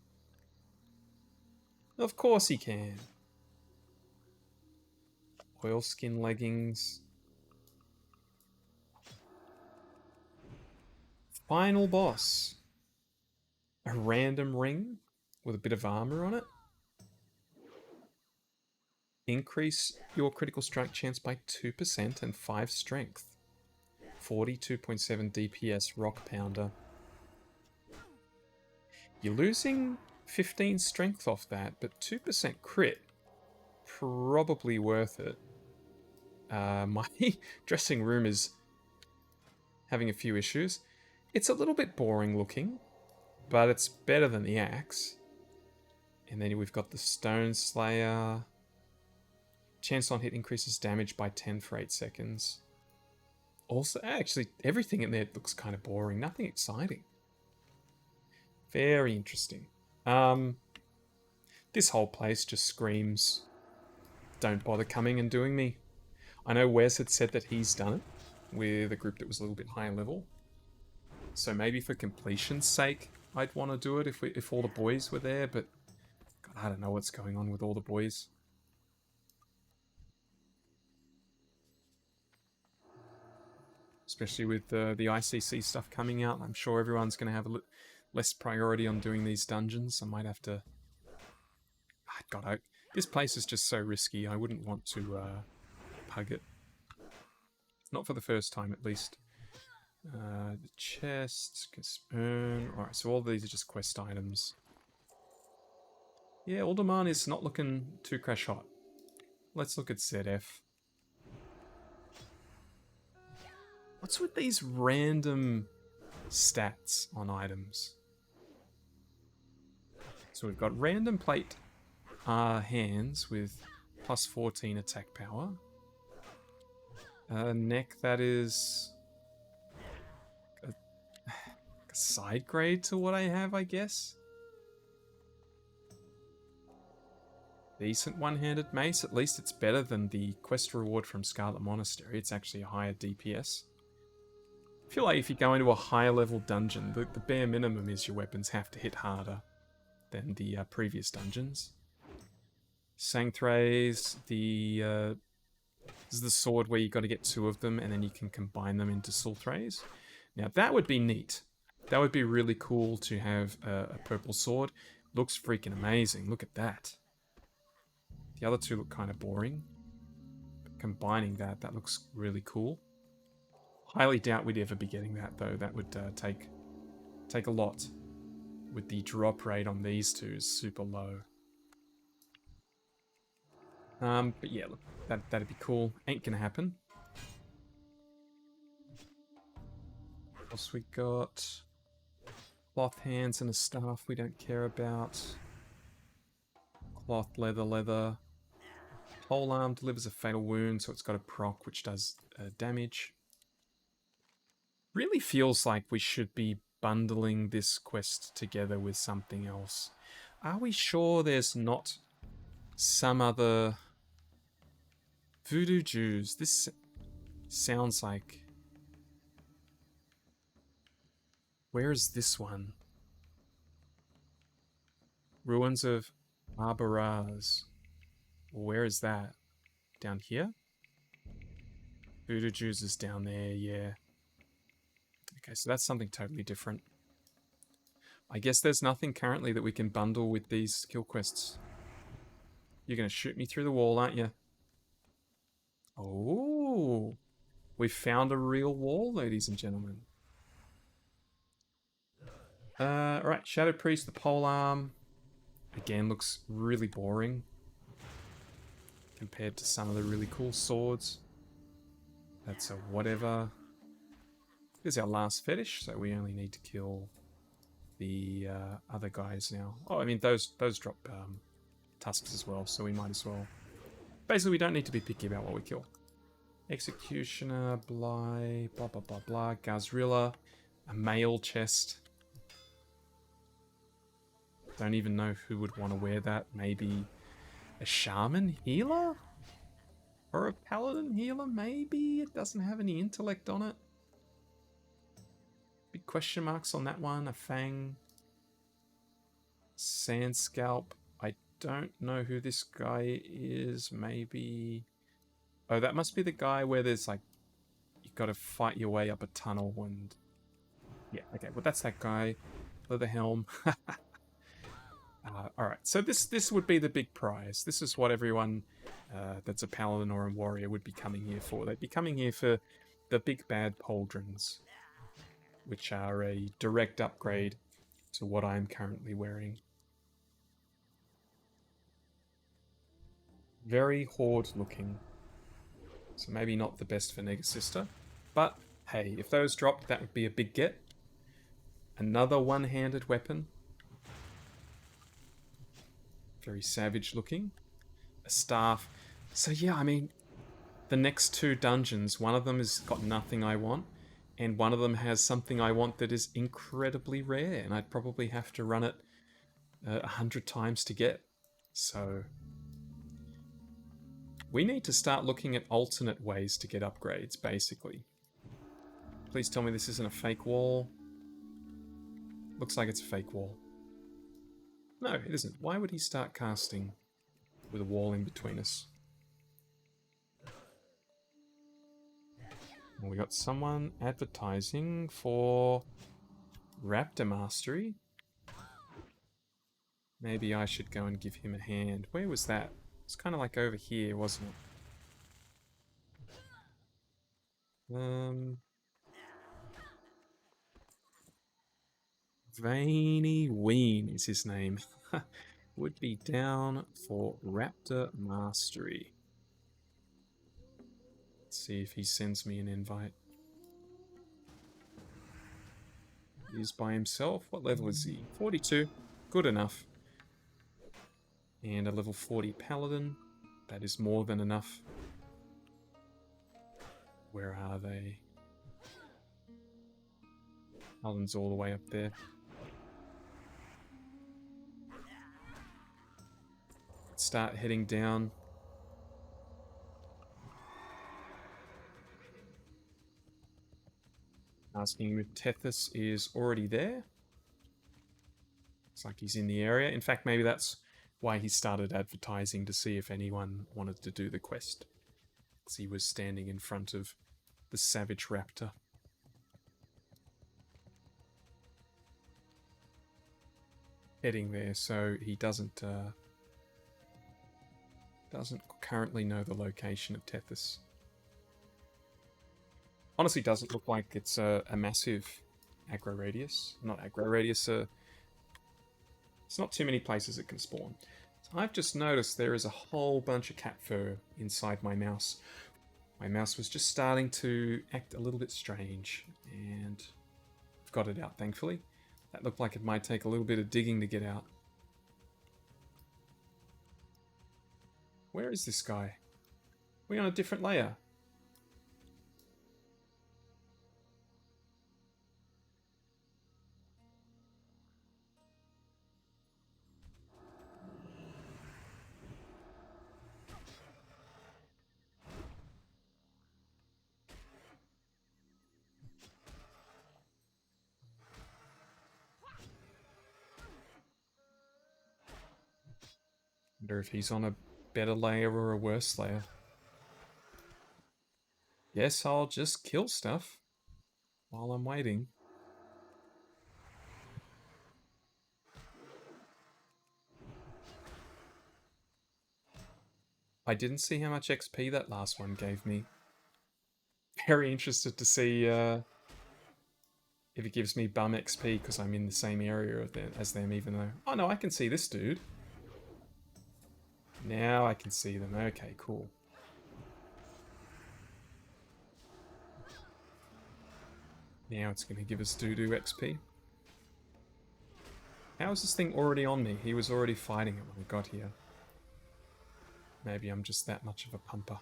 Of course he can. Oilskin leggings. Final boss. A random ring with a bit of armor on it. Increase your critical strike chance by 2% and 5 strength. 42.7 DPS rock pounder. You're losing 15 strength off that, but 2% crit. Probably worth it. My dressing room is having a few issues. It's a little bit boring looking, but it's better than the axe. And then we've got the Stone Slayer. Chance on hit increases damage by 10 for 8 seconds. Also, actually, everything in there looks kind of boring. Nothing exciting. Very interesting. This whole place just screams, don't bother coming and doing me. I know Wes had said that he's done it with a group that was a little bit higher level. So maybe for completion's sake, I'd want to do it if all the boys were there, but God, I don't know what's going on with all the boys. Especially with the ICC stuff coming out. I'm sure everyone's going to have less priority on doing these dungeons. I might have to... God, this place is just so risky. I wouldn't want to pug it. Not for the first time, at least. The chest, alright, so all these are just quest items. Yeah, Alderman is not looking too crash hot. Let's look at ZF. What's with these random stats on items? So we've got random plate hands with plus 14 attack power. Neck, that is a side grade to what I have, I guess. Decent one-handed mace. At least it's better than the quest reward from Scarlet Monastery. It's actually a higher DPS. I feel like if you go into a higher level dungeon, the bare minimum is your weapons have to hit harder than the previous dungeons. Sanctrays, this is the sword where you got to get 2 of them and then you can combine them into Sultrays. Now that would be neat. That would be really cool to have a purple sword. Looks freaking amazing. Look at that. The other 2 look kind of boring. But combining that looks really cool. Highly doubt we'd ever be getting that though. That would take a lot. With the drop rate on these 2 is super low. But yeah, look, that'd be cool. Ain't gonna happen. What else we got? Cloth hands and a staff we don't care about. Cloth, leather. Polearm delivers a fatal wound, so it's got a proc which does damage. Really feels like we should be bundling this quest together with something else. Are we sure there's not some other... Voodoo Jews? This sounds like... Where is this one? Ruins of Arboraz. Where is that? Down here? Voodoo Jews is down there, yeah. Okay, so that's something totally different. I guess there's nothing currently that we can bundle with these kill quests. You're going to shoot me through the wall, aren't you? Oh, Oh, we found a real wall, ladies and gentlemen. Alright, Shadow Priest, the polearm. Again, looks really boring compared to some of the really cool swords. That's a whatever. Here's our last fetish, so we only need to kill the other guys now. Oh, I mean, those drop tusks as well, so we might as well. Basically, we don't need to be picky about what we kill. Executioner, Bly, blah blah blah blah, Gazrilla, a mail chest. Don't even know who would want to wear that. Maybe a shaman healer? Or a paladin healer, maybe? It doesn't have any intellect on it. Big question marks on that one. A fang. Sand scalp. I don't know who this guy is. Maybe... Oh, that must be the guy where there's like... You've got to fight your way up a tunnel and... Yeah, okay. Well, that's that guy. Leather helm. Alright, so this would be the big prize. This is what everyone that's a paladin or a warrior would be coming here for. They'd be coming here for the big bad pauldrons, which are a direct upgrade to what I'm currently wearing. Very horde looking. So maybe not the best for Negasister. But hey, if those dropped, that would be a big get. Another one-handed weapon. Very savage looking. A staff. So yeah, I mean, the next two dungeons, one of them has got nothing I want, and one of them has something I want that is incredibly rare, and I'd probably have to run it 100 times to get. So we need to start looking at alternate ways to get upgrades, basically. Please tell me this isn't a fake wall. Looks like it's a fake wall. No, it isn't. Why would he start casting with a wall in between us? Well, we got someone advertising for Raptor Mastery. Maybe I should go and give him a hand. Where was that? It's kind of like over here, wasn't it? Veiny Ween is his name. Would be down for Raptor Mastery. Let's see if he sends me an invite. He's by himself. What level is he? 42. Good enough. And a level 40 Paladin. That is more than enough. Where are they? Paladin's all the way up there. Let's start heading down. Asking if Tethys is already there. Looks like he's in the area. In fact, maybe that's why he started advertising, to see if anyone wanted to do the quest. Because he was standing in front of the Savage Raptor. Heading there, so he doesn't currently know the location of Tethys. Honestly, doesn't look like it's a massive aggro radius. Not aggro radius. It's not too many places it can spawn. So I've just noticed there is a whole bunch of cat fur inside my mouse. My mouse was just starting to act a little bit strange, and I've got it out, thankfully. That looked like it might take a little bit of digging to get out. Where is this guy? We're on a different layer. Wonder if he's on a better layer or a worse layer. Yes, I'll just kill stuff while I'm waiting. I didn't see how much XP that last one gave me. very interested to see if it gives me bum XP because I'm in the same area as them, even though... Oh no, I can see this dude. Now I can see them. Okay, cool. Now it's going to give us doo-doo XP. How is this thing already on me? He was already fighting it when we got here. Maybe I'm just that much of a pumper.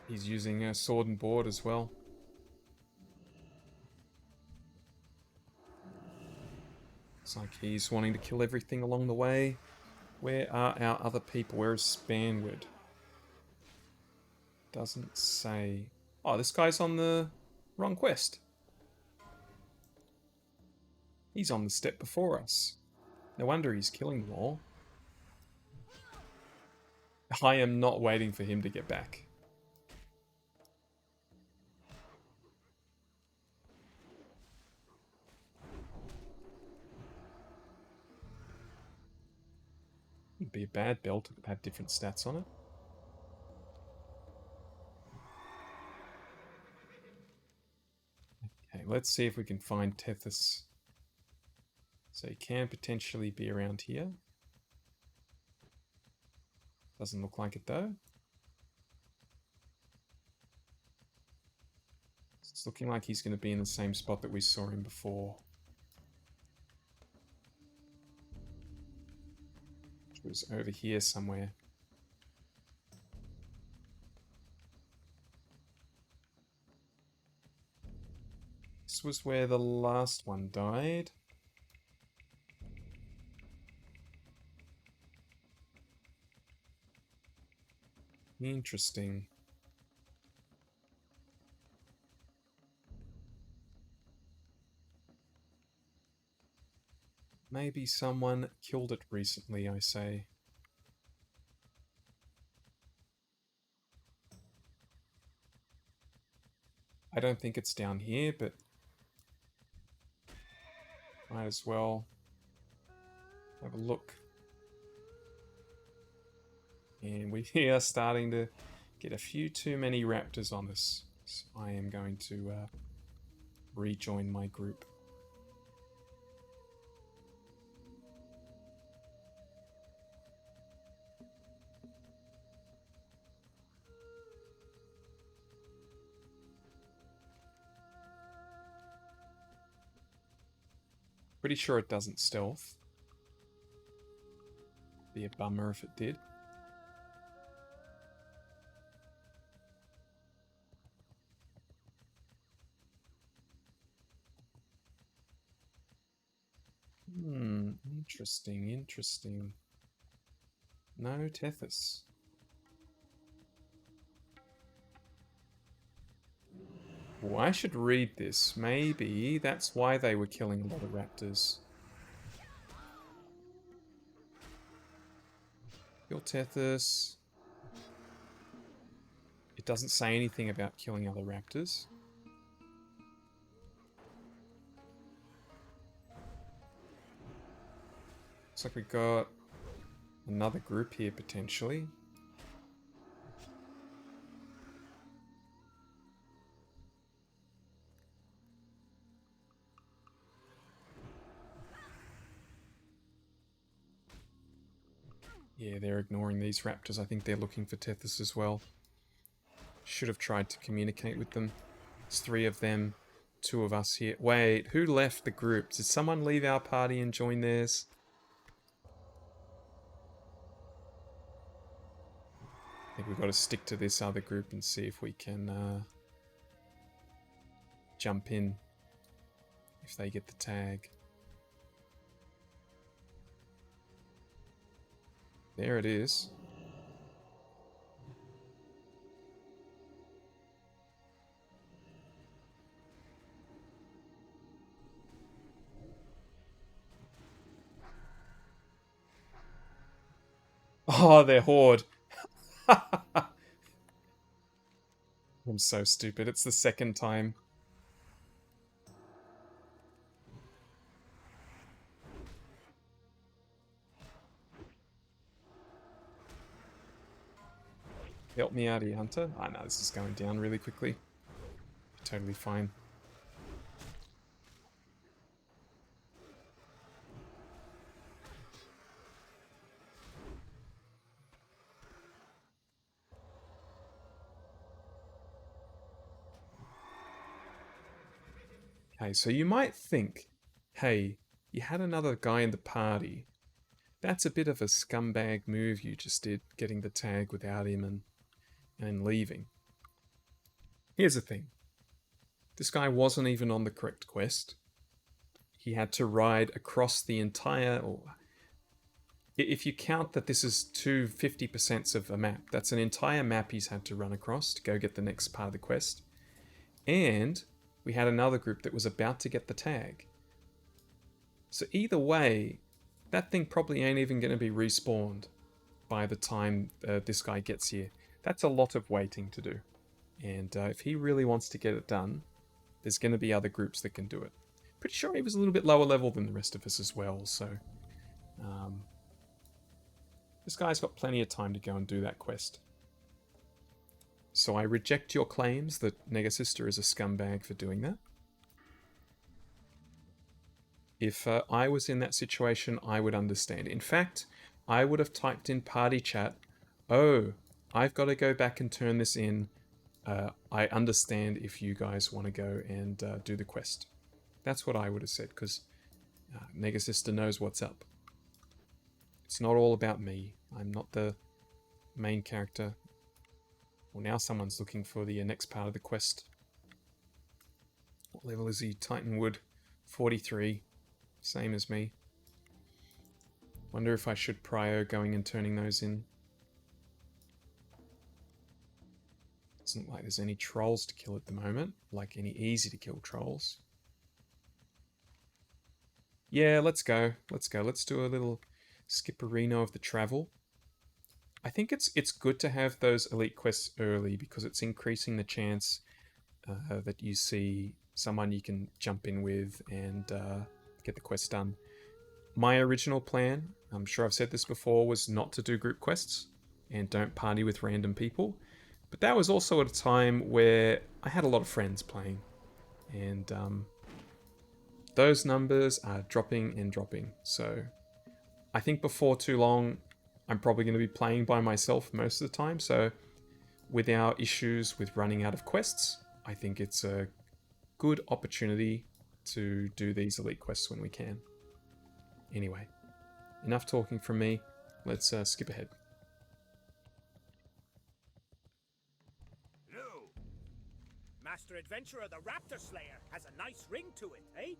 He's using a sword and board as well. Looks like he's wanting to kill everything along the way. Where are our other people? Where is Spanwood? Doesn't say... Oh, this guy's on the wrong quest. He's on the step before us. No wonder he's killing them all. I am not waiting for him to get back. It'd be a bad belt if it had different stats on it. Okay, let's see if we can find Tethys. So he can potentially be around here. Doesn't look like it though. It's looking like he's going to be in the same spot that we saw him before. Which was over here somewhere. This was where the last one died. Interesting. Maybe someone killed it recently, I say. I don't think it's down here, but might as well have a look. And we are starting to get a few too many raptors on us. So I am going to rejoin my group. Pretty sure it doesn't stealth. Be a bummer if it did. Interesting, interesting. No Tethys. Oh, I should read this. Maybe that's why they were killing a lot of raptors. Kill Tethys. It doesn't say anything about killing other raptors. Looks like we got another group here potentially. Yeah, they're ignoring these raptors. I think they're looking for Tethys as well. Should have tried to communicate with them. There's 3 of them, 2 of us here. Wait, who left the group? Did someone leave our party and join theirs? I think we've got to stick to this other group and see if we can jump in if they get the tag. There it is. Oh, they're Horde. I'm so stupid. It's the second time. Help me out here, Hunter. I know this is going down really quickly. Totally fine. Okay, so you might think, hey, you had another guy in the party. That's a bit of a scumbag move you just did, getting the tag without him and leaving. Here's the thing. This guy wasn't even on the correct quest. He had to ride across the entire... if you count that this is 50% of a map, that's an entire map he's had to run across to go get the next part of the quest. And we had another group that was about to get the tag. So either way, that thing probably ain't even going to be respawned by the time this guy gets here. That's a lot of waiting to do. And if he really wants to get it done, there's going to be other groups that can do it. Pretty sure he was a little bit lower level than the rest of us as well, so... this guy's got plenty of time to go and do that quest. So I reject your claims that Negasister is a scumbag for doing that. If I was in that situation, I would understand. In fact, I would have typed in party chat, oh, I've got to go back and turn this in. I understand if you guys want to go and do the quest. That's what I would have said, because Negasister knows what's up. It's not all about me. I'm not the main character. Well, now someone's looking for the next part of the quest. What level is he? Titanwood 43. Same as me. Wonder if I should prio going and turning those in. Doesn't look like there's any trolls to kill at the moment. Like any easy to kill trolls. Yeah, let's go. Let's go. Let's do a little skipperino of the travel. I think it's good to have those elite quests early because it's increasing the chance that you see someone you can jump in with and get the quest done. My original plan, I'm sure I've said this before, was not to do group quests and don't party with random people. But that was also at a time where I had a lot of friends playing. And those numbers are dropping and dropping. So I think before too long, I'm probably going to be playing by myself most of the time. So with our issues with running out of quests, I think it's a good opportunity to do these elite quests when we can. Anyway, enough talking from me. Let's skip ahead. No. Master Adventurer the Raptor Slayer has a nice ring to it, eh?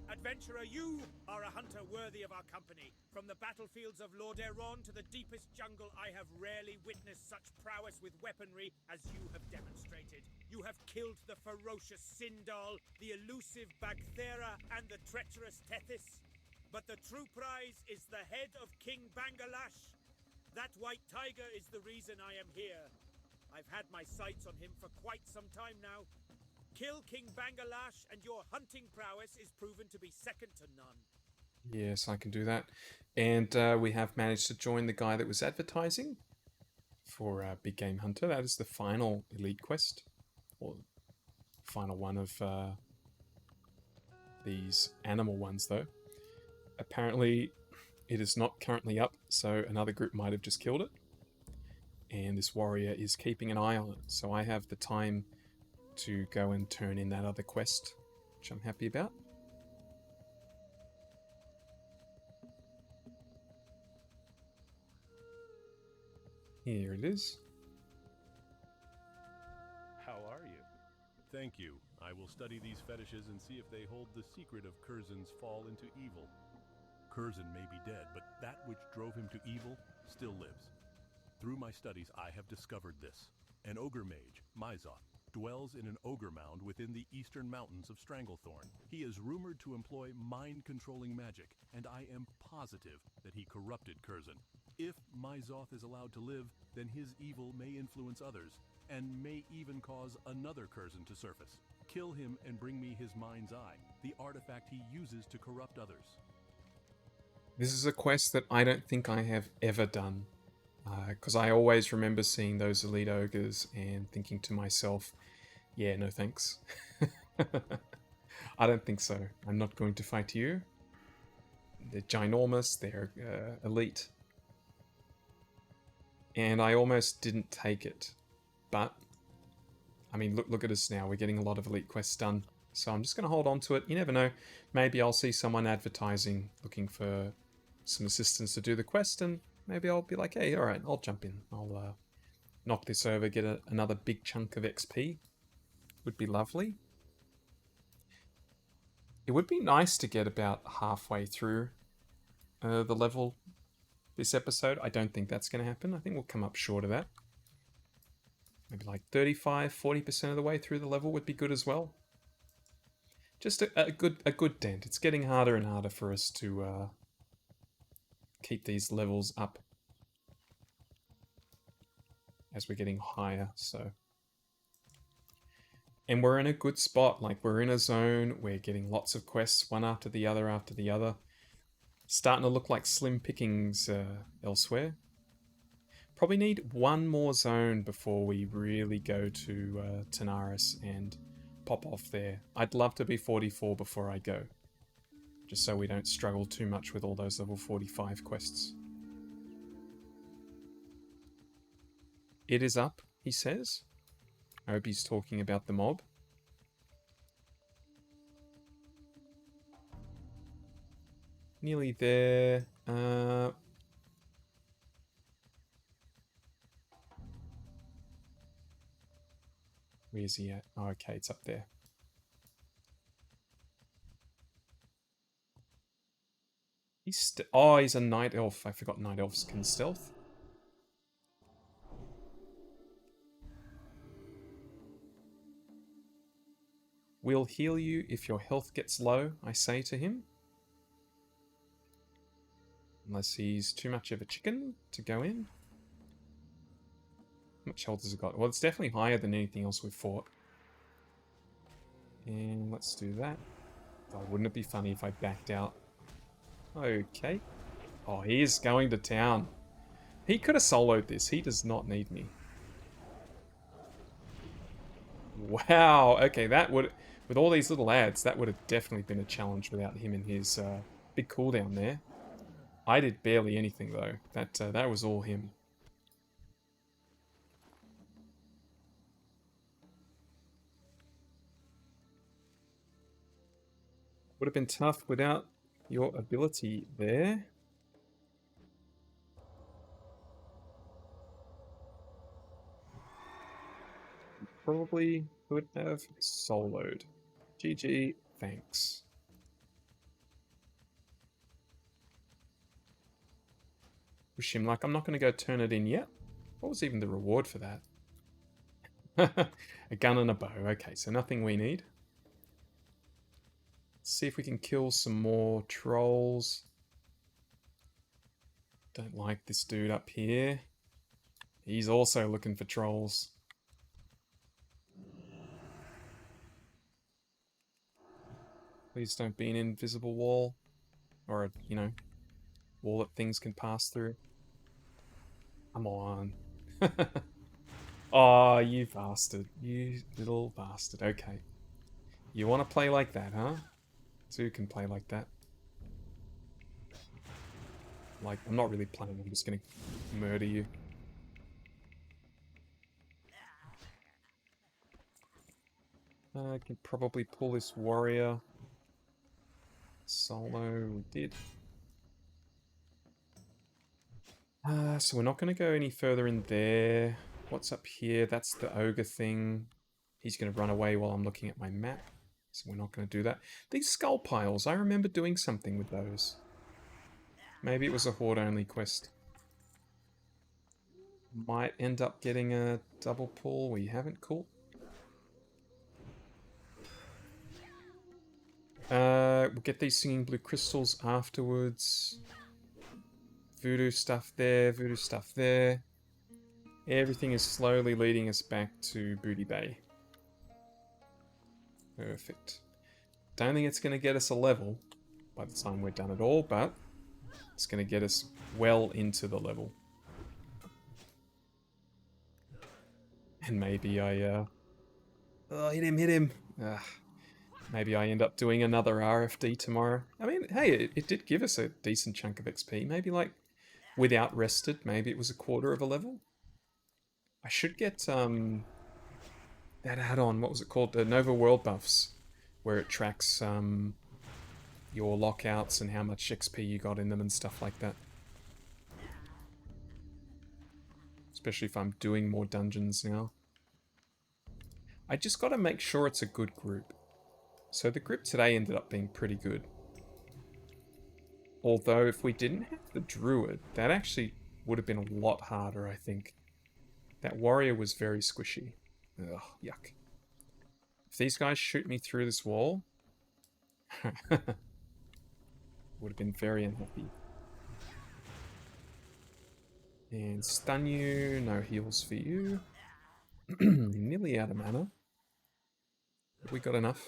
Adventurer, you are a hunter worthy of our company. From the battlefields of Lordaeron to the deepest jungle, I have rarely witnessed such prowess with weaponry as you have demonstrated. You have killed the ferocious Sindal, the elusive Bagthera, and the treacherous Tethys. But the true prize is the head of King Bangalash. That white tiger is the reason I am here. I've had my sights on him for quite some time now. Kill King Bangalash and your hunting prowess is proven to be second to none. Yes, I can do that. And we have managed to join the guy that was advertising for Big Game Hunter. That is the final elite quest. Or final one of these animal ones, though. Apparently, it is not currently up, so another group might have just killed it. And this warrior is keeping an eye on it. So I have the time to go and turn in that other quest, which I'm happy about. Here it is. How are you? Thank you. I will study these fetishes and see if they hold the secret of Curzon's fall into evil. Curzon may be dead, but that which drove him to evil still lives. Through my studies, I have discovered this. An ogre mage, Myzoth, dwells in an ogre mound within the eastern mountains of Stranglethorn. He is rumored to employ mind-controlling magic, and I am positive that he corrupted Curzon. If Myzoth is allowed to live, then his evil may influence others, and may even cause another Curzon to surface. Kill him and bring me his mind's eye, the artifact he uses to corrupt others. This is a quest that I don't think I have ever done. Because I always remember seeing those elite ogres and thinking to myself, yeah, no thanks. I don't think so. I'm not going to fight you. They're ginormous, they're elite. And I almost didn't take it. But, I mean, look at us now. We're getting a lot of elite quests done. So I'm just going to hold on to it. You never know. Maybe I'll see someone advertising, looking for some assistance to do the quest, and maybe I'll be like, hey, alright, I'll jump in. I'll knock this over, get another big chunk of XP. Would be lovely. It would be nice to get about halfway through the level this episode. I don't think that's going to happen. I think we'll come up short of that. Maybe like 35-40% of the way through the level would be good as well. Just a good dent. It's getting harder and harder for us to keep these levels up as we're getting higher, so. And we're in a good spot, like we're in a zone, we're getting lots of quests, one after the other after the other. Starting to look like slim pickings elsewhere. Probably need one more zone before we really go to Tanaris and pop off there. I'd love to be 44 before I go. Just so we don't struggle too much with all those level 45 quests. It is up, he says. I hope he's talking about the mob. Nearly there. Where is he at? Oh, okay, it's up there. He's he's a night elf. I forgot night elves can stealth. We'll heal you if your health gets low, I say to him. Unless he's too much of a chicken to go in. How much health has it got? Well, it's definitely higher than anything else we've fought. And let's do that. Oh, wouldn't it be funny if I backed out? Okay. Oh, he is going to town. He could have soloed this. He does not need me. Wow. Okay, that would... With all these little ads, that would have definitely been a challenge without him and his big cooldown there. I did barely anything, though. That was all him. Would have been tough without your ability there. Probably could have soloed. GG, thanks. Wish him luck. I'm not going to go turn it in yet. What was even the reward for that? A gun and a bow. Okay, so nothing we need. Let's see if we can kill some more trolls. Don't like this dude up here. He's also looking for trolls. Please don't be an invisible wall. Or a, you know, wall that things can pass through. Come on. Oh, you bastard. You little bastard. Okay. You want to play like that, huh? Two can play like that. Like, I'm not really playing. I'm just going to murder you. I can probably pull this warrior. Solo, we did. So we're not going to go any further in there. What's up here? That's the ogre thing. He's going to run away while I'm looking at my map. So we're not going to do that. These skull piles, I remember doing something with those. Maybe it was a horde-only quest. Might end up getting a double pull. We haven't. Cool. We'll get these singing blue crystals afterwards. Voodoo stuff there, voodoo stuff there. Everything is slowly leading us back to Booty Bay. Perfect. Don't think it's going to get us a level by the time we're done it all, but it's going to get us well into the level. And maybe I, oh, hit him. Ugh. Maybe I end up doing another RFD tomorrow. I mean, hey, it did give us a decent chunk of XP. Maybe, like, without rested, maybe it was a quarter of a level. I should get, that add-on, what was it called? The Nova World Buffs, where it tracks, your lockouts and how much XP you got in them and stuff like that. Especially if I'm doing more dungeons now. I just gotta make sure it's a good group. So the group today ended up being pretty good. Although if we didn't have the druid, that actually would have been a lot harder, I think. That warrior was very squishy. Ugh, yuck. If these guys shoot me through this wall, would have been very unhappy. And stun you, no heals for you. Nearly out of mana. Have we got enough?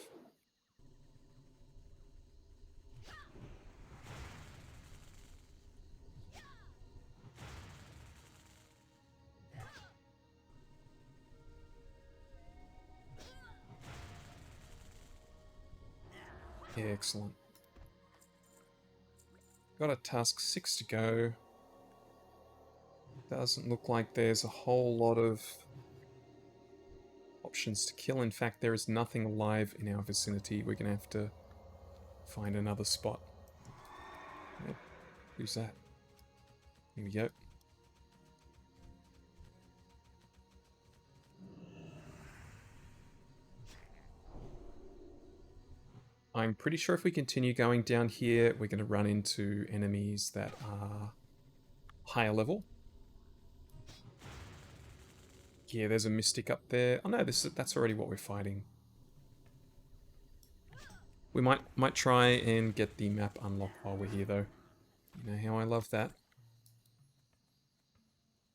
Yeah, excellent. Got a task 6 to go. Doesn't look like there's a whole lot of options to kill. In fact, there is nothing alive in our vicinity. We're gonna have to find another spot. Yep. Who's that? Here we go. I'm pretty sure if we continue going down here, we're going to run into enemies that are higher level. Yeah, there's a mystic up there. Oh no, that's already what we're fighting. We might try and get the map unlocked while we're here though. You know how I love that.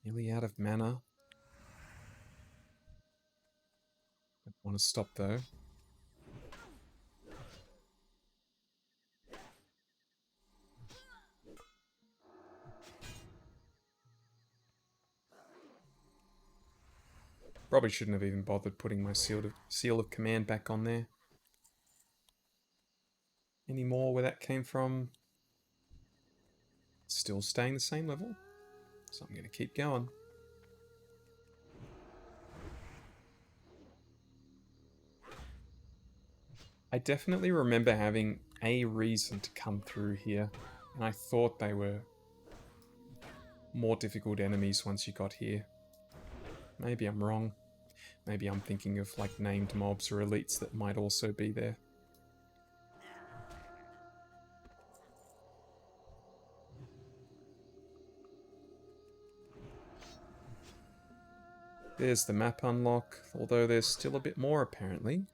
Nearly out of mana. I want to stop though. Probably shouldn't have even bothered putting my seal of command back on there. Any more where that came from? Still staying the same level. So I'm going to keep going. I definitely remember having a reason to come through here. And I thought they were more difficult enemies once you got here. Maybe I'm wrong. Maybe I'm thinking of like named mobs or elites that might also be there. There's the map unlock, although there's still a bit more apparently.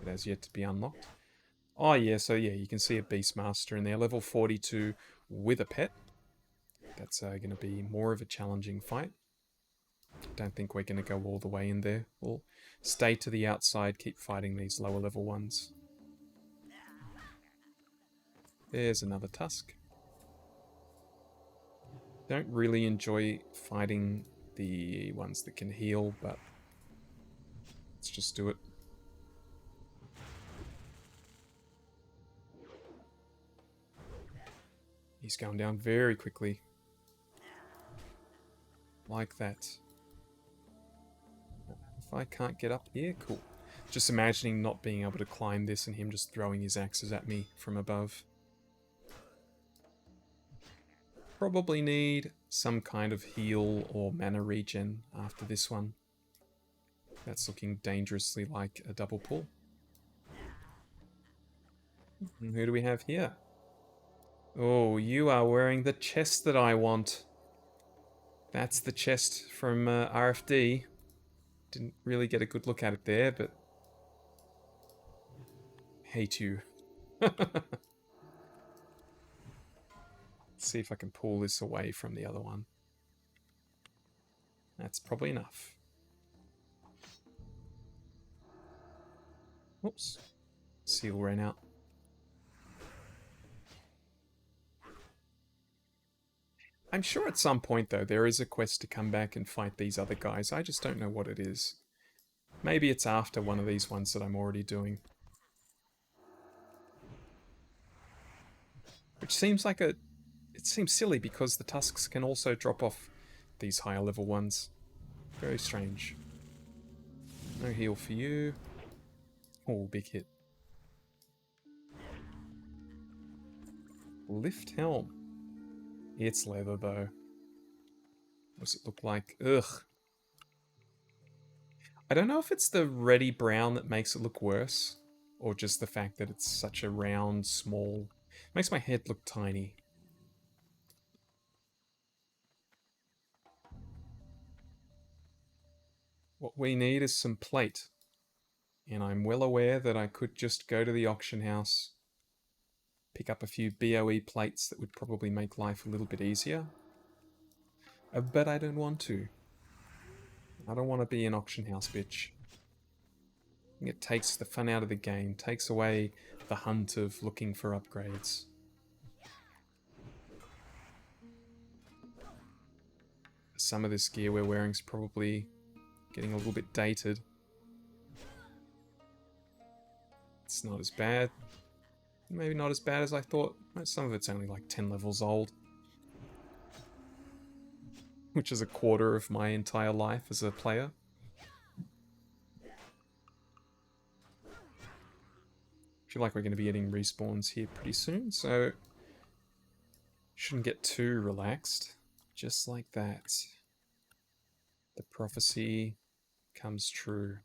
It has yet to be unlocked. Oh yeah, so yeah, you can see a Beastmaster in there, level 42 with a pet. That's going to be more of a challenging fight. Don't think we're going to go all the way in there. We'll stay to the outside, keep fighting these lower level ones. There's another tusk. Don't really enjoy fighting the ones that can heal, but let's just do it. He's going down very quickly. Like that. If I can't get up here, cool. Just imagining not being able to climb this and him just throwing his axes at me from above. Probably need some kind of heal or mana regen after this one. That's looking dangerously like a double pull. And who do we have here? Oh, you are wearing the chest that I want. That's the chest from RFD. Didn't really get a good look at it there, but... hate you. See if I can pull this away from the other one. That's probably enough. Oops. Seal ran out. I'm sure at some point, though, there is a quest to come back and fight these other guys. I just don't know what it is. Maybe it's after one of these ones that I'm already doing. Which seems like a... It seems silly because the tusks can also drop off these higher level ones. Very strange. No heal for you. Oh, big hit. Lift helm. It's leather, though. What does it look like? Ugh. I don't know if it's the reddy brown that makes it look worse, or just the fact that it's such a round, small... It makes my head look tiny. What we need is some plate. And I'm well aware that I could just go to the auction house, pick up a few BOE plates that would probably make life a little bit easier. But I don't want to. I don't want to be an auction house bitch. It takes the fun out of the game, takes away the hunt of looking for upgrades. Some of this gear we're wearing is probably getting a little bit dated. It's not as bad. Maybe not as bad as I thought. Some of it's only like 10 levels old. Which is a quarter of my entire life as a player. I feel like we're going to be getting respawns here pretty soon, so shouldn't get too relaxed. Just like that. The prophecy comes true.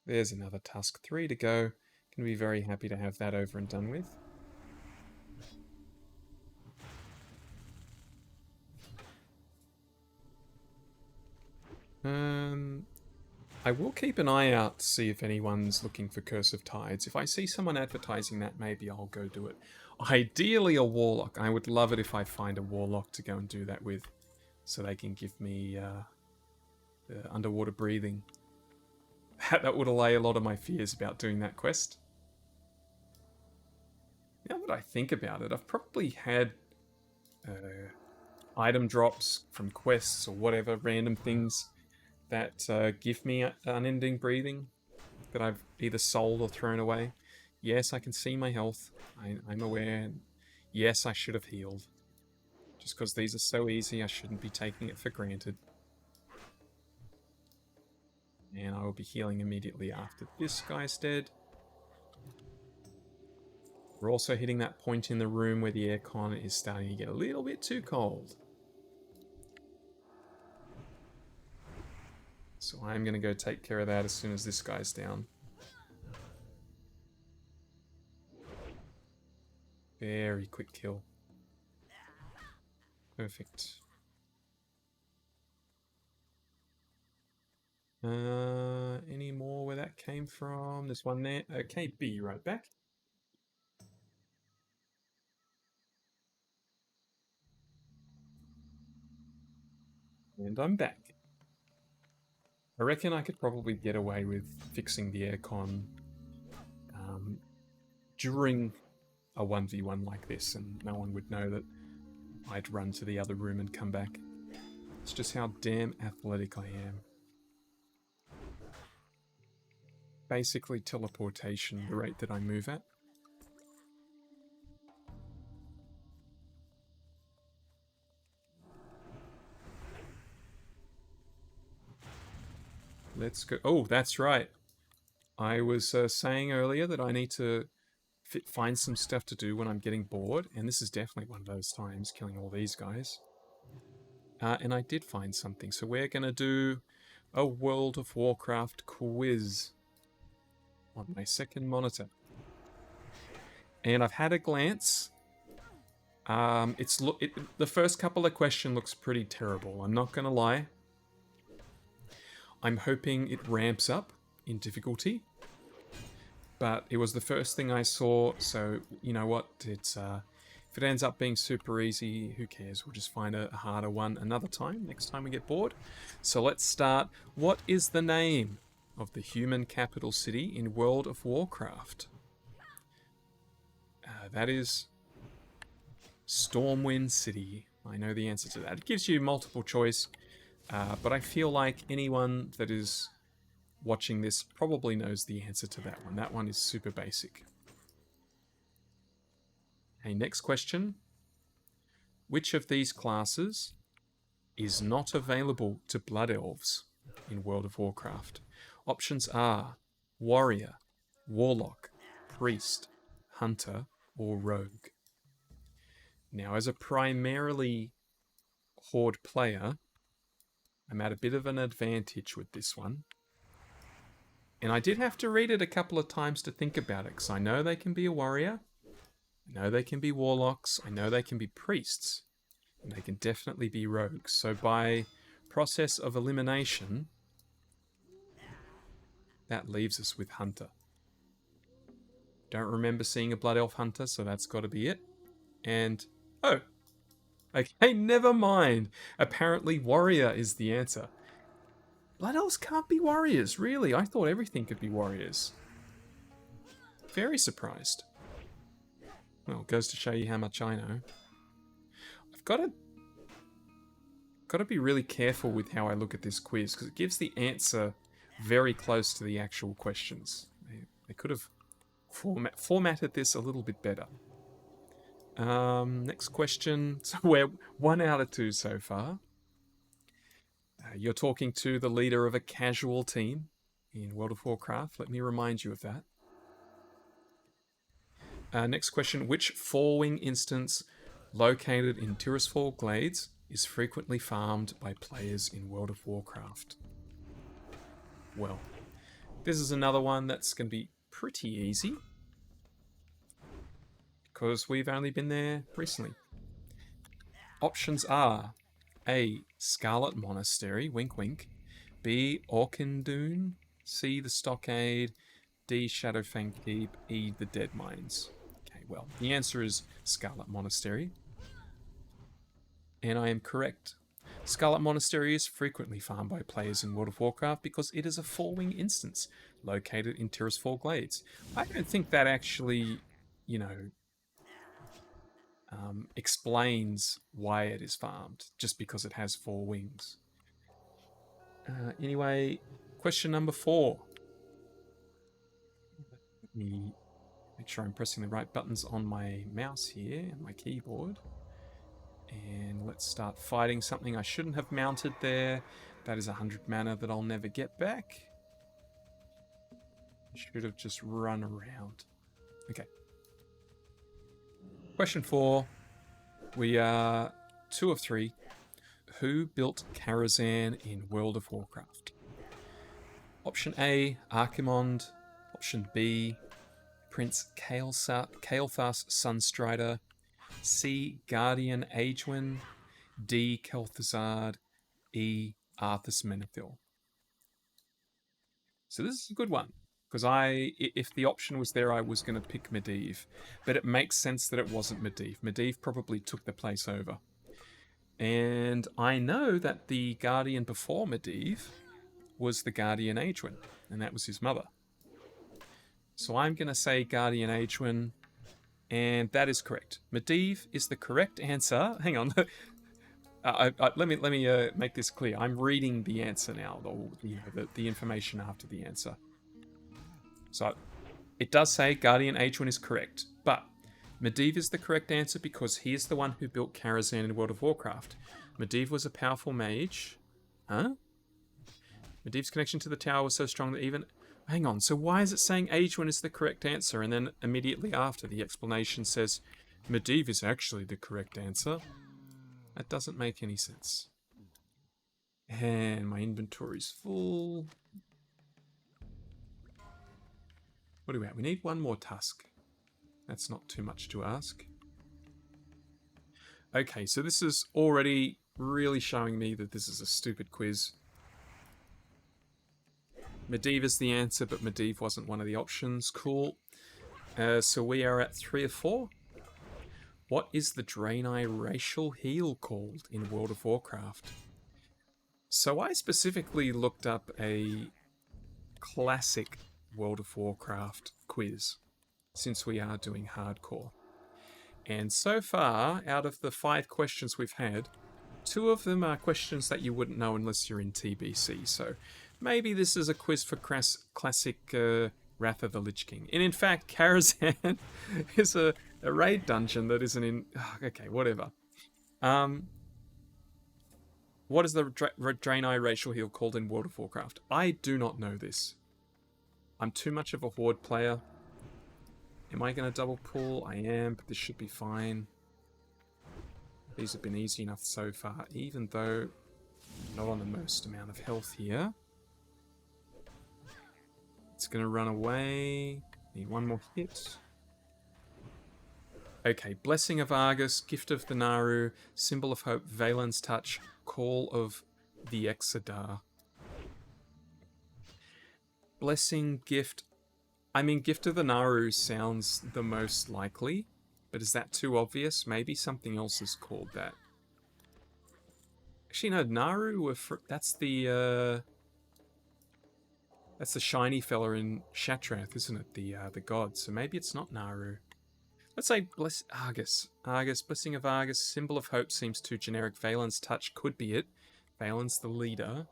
There's another Tusk 3 to go. Can be very happy to have that over and done with. I will keep an eye out to see if anyone's looking for Curse of Tides. If I see someone advertising that, maybe I'll go do it. Ideally a Warlock. I would love it if I find a Warlock to go and do that with, so they can give me underwater breathing. That would allay a lot of my fears about doing that quest. Now that I think about it, I've probably had item drops from quests or whatever, random things that give me unending breathing that I've either sold or thrown away. Yes, I can see my health. I'm aware. Yes, I should have healed. Just because these are so easy, I shouldn't be taking it for granted. And I will be healing immediately after this guy's dead. We're also hitting that point in the room where the aircon is starting to get a little bit too cold. So I'm going to go take care of that as soon as this guy's down. Very quick kill. Perfect. Any more where that came from? There's one there. Okay, be right back. And I'm back. I reckon I could probably get away with fixing the aircon during a 1v1 like this, and no one would know that I'd run to the other room and come back. It's just how damn athletic I am. Basically teleportation, the rate that I move at. Let's go. Oh, that's right. I was saying earlier that I need to find some stuff to do when I'm getting bored, and this is definitely one of those times, killing all these guys. And I did find something, so we're going to do a World of Warcraft quiz on my second monitor. And I've had a glance. The first couple of questions looks pretty terrible, I'm not going to lie. I'm hoping it ramps up in difficulty. But it was the first thing I saw, so you know what? It's if it ends up being super easy, who cares? We'll just find a harder one another time, next time we get bored. So let's start. What is the name of the human capital city in World of Warcraft? That is Stormwind City. I know the answer to that. It gives you multiple choice, but I feel like anyone that is watching this probably knows the answer to that one. That one is super basic. Okay, next question. Which of these classes is not available to Blood Elves in World of Warcraft? Options are Warrior, Warlock, Priest, Hunter, or Rogue. Now, as a primarily Horde player, I'm at a bit of an advantage with this one. And I did have to read it a couple of times to think about it, because I know they can be a warrior, I know they can be warlocks, I know they can be priests, and they can definitely be rogues. So by process of elimination, that leaves us with Hunter. Don't remember seeing a Blood Elf Hunter, so that's got to be it. And, oh, okay, never mind. Apparently Warrior is the answer. Blood Elves can't be warriors, really. I thought everything could be warriors. Very surprised. Well, it goes to show you how much I know. I've got to be really careful with how I look at this quiz, because it gives the answer very close to the actual questions. They could have formatted this a little bit better. Next question. So we're 1 out of 2 so far. You're talking to the leader of a casual team in World of Warcraft. Let me remind you of that. Next question. Which 4-wing instance located in Tirisfal Glades is frequently farmed by players in World of Warcraft? Well, this is another one that's going to be pretty easy, because we've only been there recently. Options are A. Scarlet Monastery, wink wink, B. Orkindoon, C. The Stockade, D. Shadowfang Keep, E. The Dead Mines. Okay, well, the answer is Scarlet Monastery. And I am correct. Scarlet Monastery is frequently farmed by players in World of Warcraft because it is a 4-wing instance located in Tirisfal Glades. I don't think that actually, explains why it is farmed, just because it has 4 wings. Anyway, question number 4. Let me make sure I'm pressing the right buttons on my mouse here and my keyboard. And let's start fighting something I shouldn't have mounted there. That is 100 mana that I'll never get back. I should have just run around. Okay. Question 4. We are 2 of 3. Who built Karazhan in World of Warcraft? Option A, Archimond. Option B, Prince Kael'thas Sunstrider. C, Guardian Aegwynn. D, Kel'Thuzad. E, Arthas Menethil. So this is a good one, because if the option was there, I was going to pick Medivh, but it makes sense that it wasn't Medivh. Medivh probably took the place over. And I know that the Guardian before Medivh was the Guardian Aegwynn, and that was his mother. So I'm going to say Guardian Aegwynn, and that is correct. Medivh is the correct answer. Hang on. Let me make this clear. I'm reading the answer now, the information after the answer. So it does say Guardian Aegwynn is correct, but Medivh is the correct answer because he is the one who built Karazhan in World of Warcraft. Medivh was a powerful mage. Huh? Medivh's connection to the tower was so strong that even... Hang on, so why is it saying Aegwynn is the correct answer, and then immediately after the explanation says Medivh is actually the correct answer? That doesn't make any sense. And my inventory's full. What do we have? We need one more tusk. That's not too much to ask. Okay, so this is already really showing me that this is a stupid quiz. Medivh is the answer, but Medivh wasn't one of the options. Cool. So we are at 3 of 4. What is the Draenei racial heal called in World of Warcraft? So I specifically looked up a classic World of Warcraft quiz, since we are doing hardcore. And so far, out of the 5 questions we've had, 2 of them are questions that you wouldn't know unless you're in TBC. So maybe this is a quiz for classic Wrath of the Lich King. And in fact, Karazhan is a raid dungeon that isn't in... okay, whatever. What is the Draenei racial heal called in World of Warcraft? I do not know this. I'm too much of a Horde player. Am I going to double pull? I am, but this should be fine. These have been easy enough so far, even though not on the most amount of health here. It's going to run away. Need one more hit. Okay, Blessing of Argus, Gift of the Naru, Symbol of Hope, Valen's Touch, Call of the Exodar. Blessing, Gift. I mean, Gift of the Naru sounds the most likely, but is that too obvious? Maybe something else is called that. Actually, no, Naru, that's the shiny fella in Shatrath, isn't it? The god. So maybe it's not Naru. Let's say Argus. Argus, Blessing of Argus, Symbol of Hope seems too generic. Valen's Touch could be it. Valen's the leader.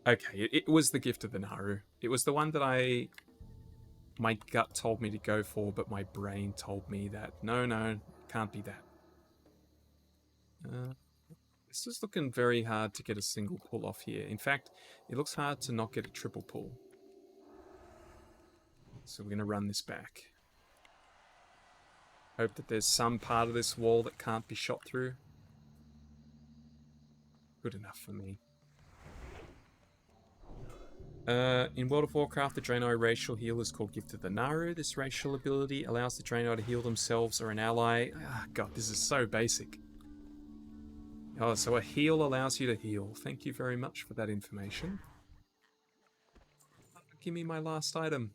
Okay, it was the Gift of the Naru. It was the one that my gut told me to go for, but my brain told me that no, can't be that. This is looking very hard to get a single pull off here. In fact, it looks hard to not get a triple pull. So we're going to run this back. Hope that there's some part of this wall that can't be shot through. Good enough for me. In World of Warcraft, the Draenei racial heal is called Gift of the Naru. This racial ability allows the Draenei to heal themselves or an ally. God, this is so basic. Oh, so a heal allows you to heal. Thank you very much for that information. Give me my last item.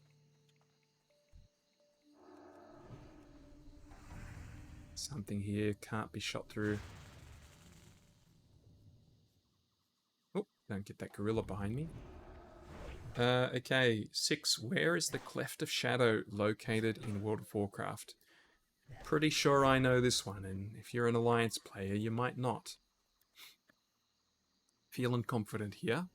Something here can't be shot through. Oh, don't get that gorilla behind me. Okay, 6. Where is the Cleft of Shadow located in World of Warcraft? Pretty sure I know this one, and if you're an Alliance player, you might not. Feeling confident here.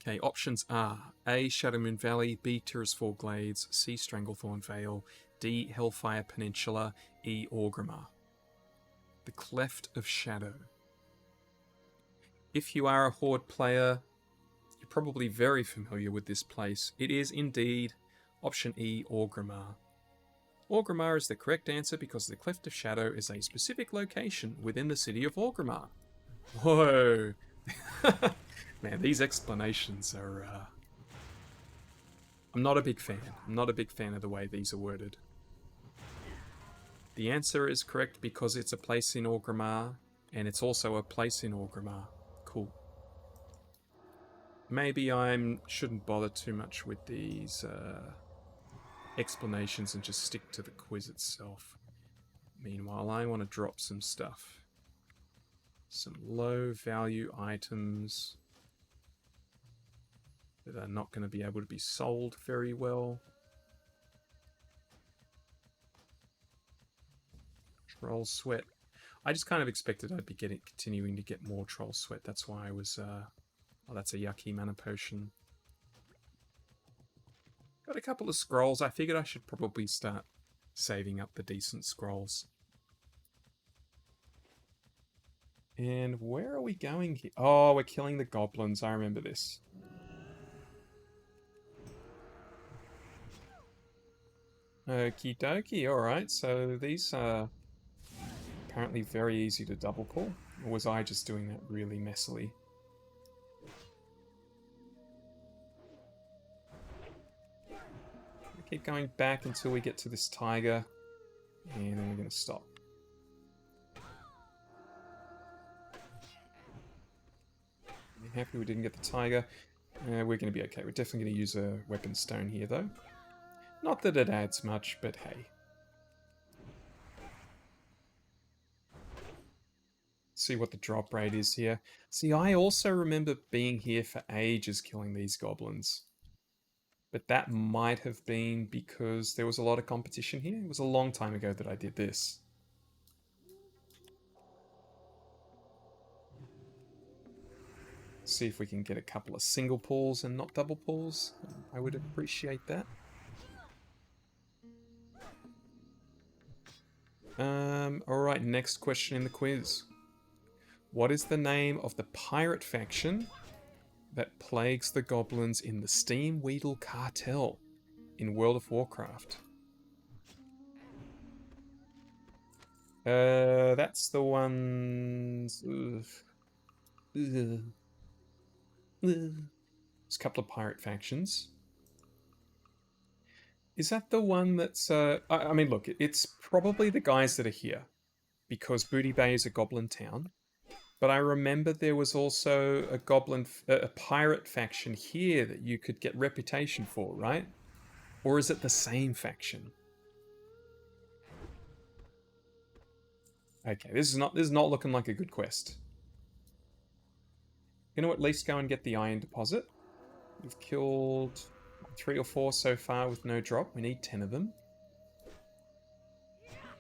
Okay, options are A. Shadowmoon Valley, B. Tirisfal Glades, C. Stranglethorn Vale, D. Hellfire Peninsula, E. Orgrimmar. The Cleft of Shadow. If you are a Horde player, you're probably very familiar with this place. It is indeed option E, Orgrimmar. Orgrimmar is the correct answer because the Cleft of Shadow is a specific location within the city of Orgrimmar. Whoa! Man, these explanations are... I'm not a big fan. I'm not a big fan of the way these are worded. The answer is correct because it's a place in Orgrimmar, and it's also a place in Orgrimmar. Cool. Maybe I shouldn't bother too much with these explanations and just stick to the quiz itself. Meanwhile, I want to drop some stuff. Some low value items that are not going to be able to be sold very well. Troll Sweat. I just kind of expected I'd be continuing to get more Troll Sweat. That's why I was... oh, that's a yucky mana potion. Got a couple of scrolls. I figured I should probably start saving up the decent scrolls. And where are we going here? Oh, we're killing the goblins. I remember this. Okie dokie. Alright, so these are apparently very easy to double pull. Or was I just doing that really messily? Keep going back until we get to this tiger, and then we're going to stop. I'm happy we didn't get the tiger. We're going to be okay. We're definitely going to use a weapon stone here, though. Not that it adds much, but hey. See what the drop rate is here. See, I also remember being here for ages killing these goblins. But that might have been because there was a lot of competition here. It was a long time ago that I did this. See if we can get a couple of single pulls and not double pulls. I would appreciate that. Alright, next question in the quiz. What is the name of the pirate faction that plagues the goblins in the Steamweedle Cartel in World of Warcraft? That's the ones... There's a couple of pirate factions. Is that the one that's... I mean, look, it's probably the guys that are here, because Booty Bay is a goblin town. But I remember there was also a pirate faction here that you could get reputation for, right? Or is it the same faction? Okay, this is not looking like a good quest. Gonna at least go and get the iron deposit. We've killed 3 or 4 so far with no drop. We need 10 of them.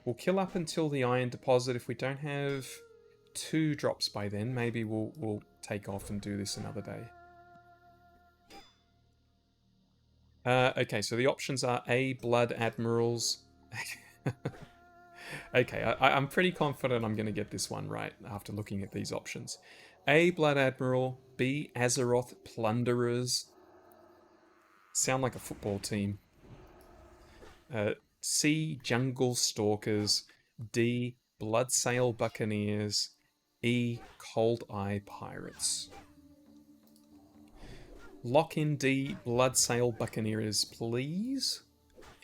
We'll kill up until the iron deposit. If we don't have 2 drops by then, maybe we'll take off and do this another day. Okay, so the options are A, Blood Admirals. Okay, I'm pretty confident I'm going to get this one right after looking at these options. A, Blood Admiral. B, Azeroth Plunderers. Sound like a football team. C, Jungle Stalkers. D, Bloodsail Buccaneers. E, Cold Eye Pirates. Lock in D, Bloodsail Buccaneers, please.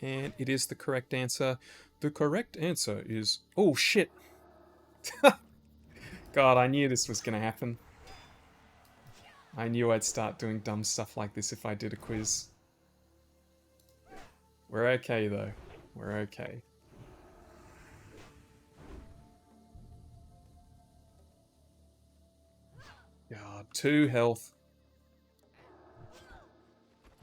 And it is the correct answer. The correct answer is... Oh, shit. God, I knew this was going to happen. I knew I'd start doing dumb stuff like this if I did a quiz. We're okay, though. We're okay. God, 2 health.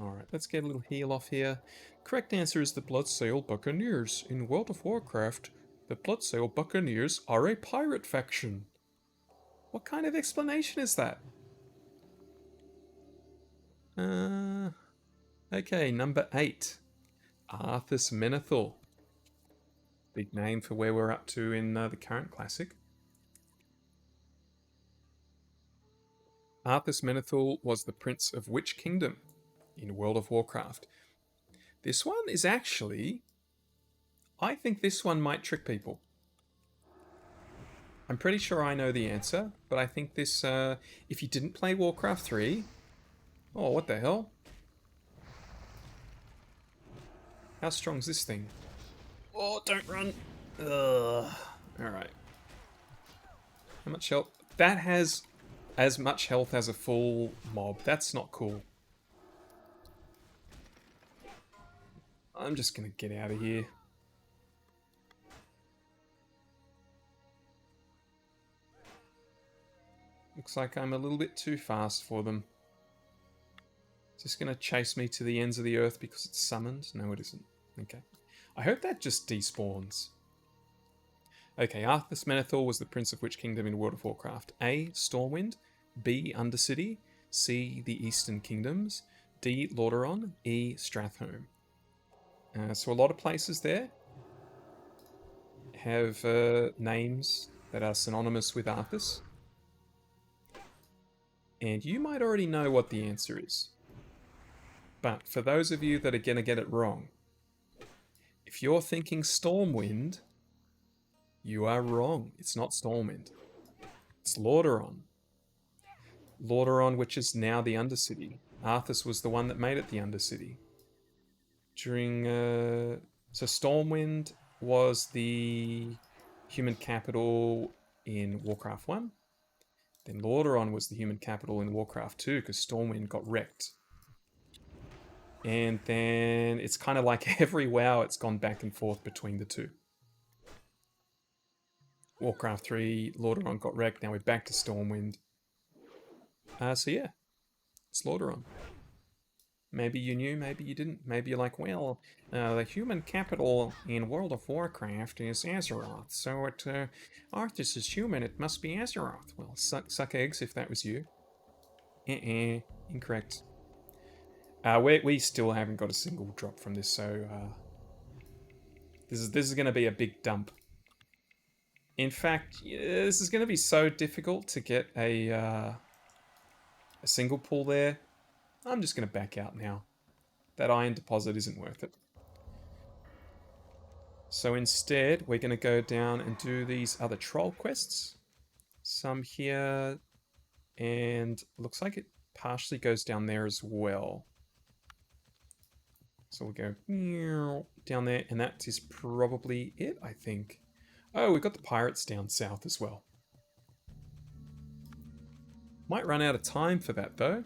Alright, let's get a little heal off here. Correct answer is the Bloodsail Buccaneers. In World of Warcraft, the Bloodsail Buccaneers are a pirate faction. What kind of explanation is that? Okay, number 8. Arthas Menethil. Big name for where we're up to in the current classic. Arthas Menethil was the prince of which kingdom in World of Warcraft? This one is actually... I think this one might trick people. I'm pretty sure I know the answer, but I think this... if you didn't play Warcraft 3... Oh, what the hell? How strong's this thing? Oh, don't run! Ugh. Alright. How much health? That has as much health as a full mob. That's not cool. I'm just gonna get out of here. Looks like I'm a little bit too fast for them. Is this gonna chase me to the ends of the earth because it's summoned? No, it isn't. Okay. I hope that just despawns. Okay, Arthas Menethil was the prince of which kingdom in World of Warcraft? A, Stormwind. B, Undercity. C, the Eastern Kingdoms. D, Lordaeron. E, Strathhome. So a lot of places there have names that are synonymous with Arthas. And you might already know what the answer is. But for those of you that are going to get it wrong, if you're thinking Stormwind, you are wrong. It's not Stormwind. It's Lordaeron. Lordaeron, which is now the Undercity. Arthas was the one that made it the Undercity. During... so Stormwind was the human capital in Warcraft 1. Then Lordaeron was the human capital in Warcraft 2 because Stormwind got wrecked. And then it's kind of like every WoW, it's gone back and forth between the two. Warcraft 3, Lordaeron got wrecked, now we're back to Stormwind. So yeah, it's Lordaeron. Maybe you knew, maybe you didn't. Maybe you're like, well, the human capital in World of Warcraft is Azeroth, so Arthas is human, it must be Azeroth. Well, suck eggs if that was you. Incorrect. We still haven't got a single drop from this, so this is going to be a big dump. In fact, this is going to be so difficult to get a single pull there. I'm just going to back out now. That iron deposit isn't worth it. So instead, we're going to go down and do these other troll quests. Some here, and looks like it partially goes down there as well. So we'll go down there, and that is probably it, I think. Oh, we've got the pirates down south as well. Might run out of time for that, though.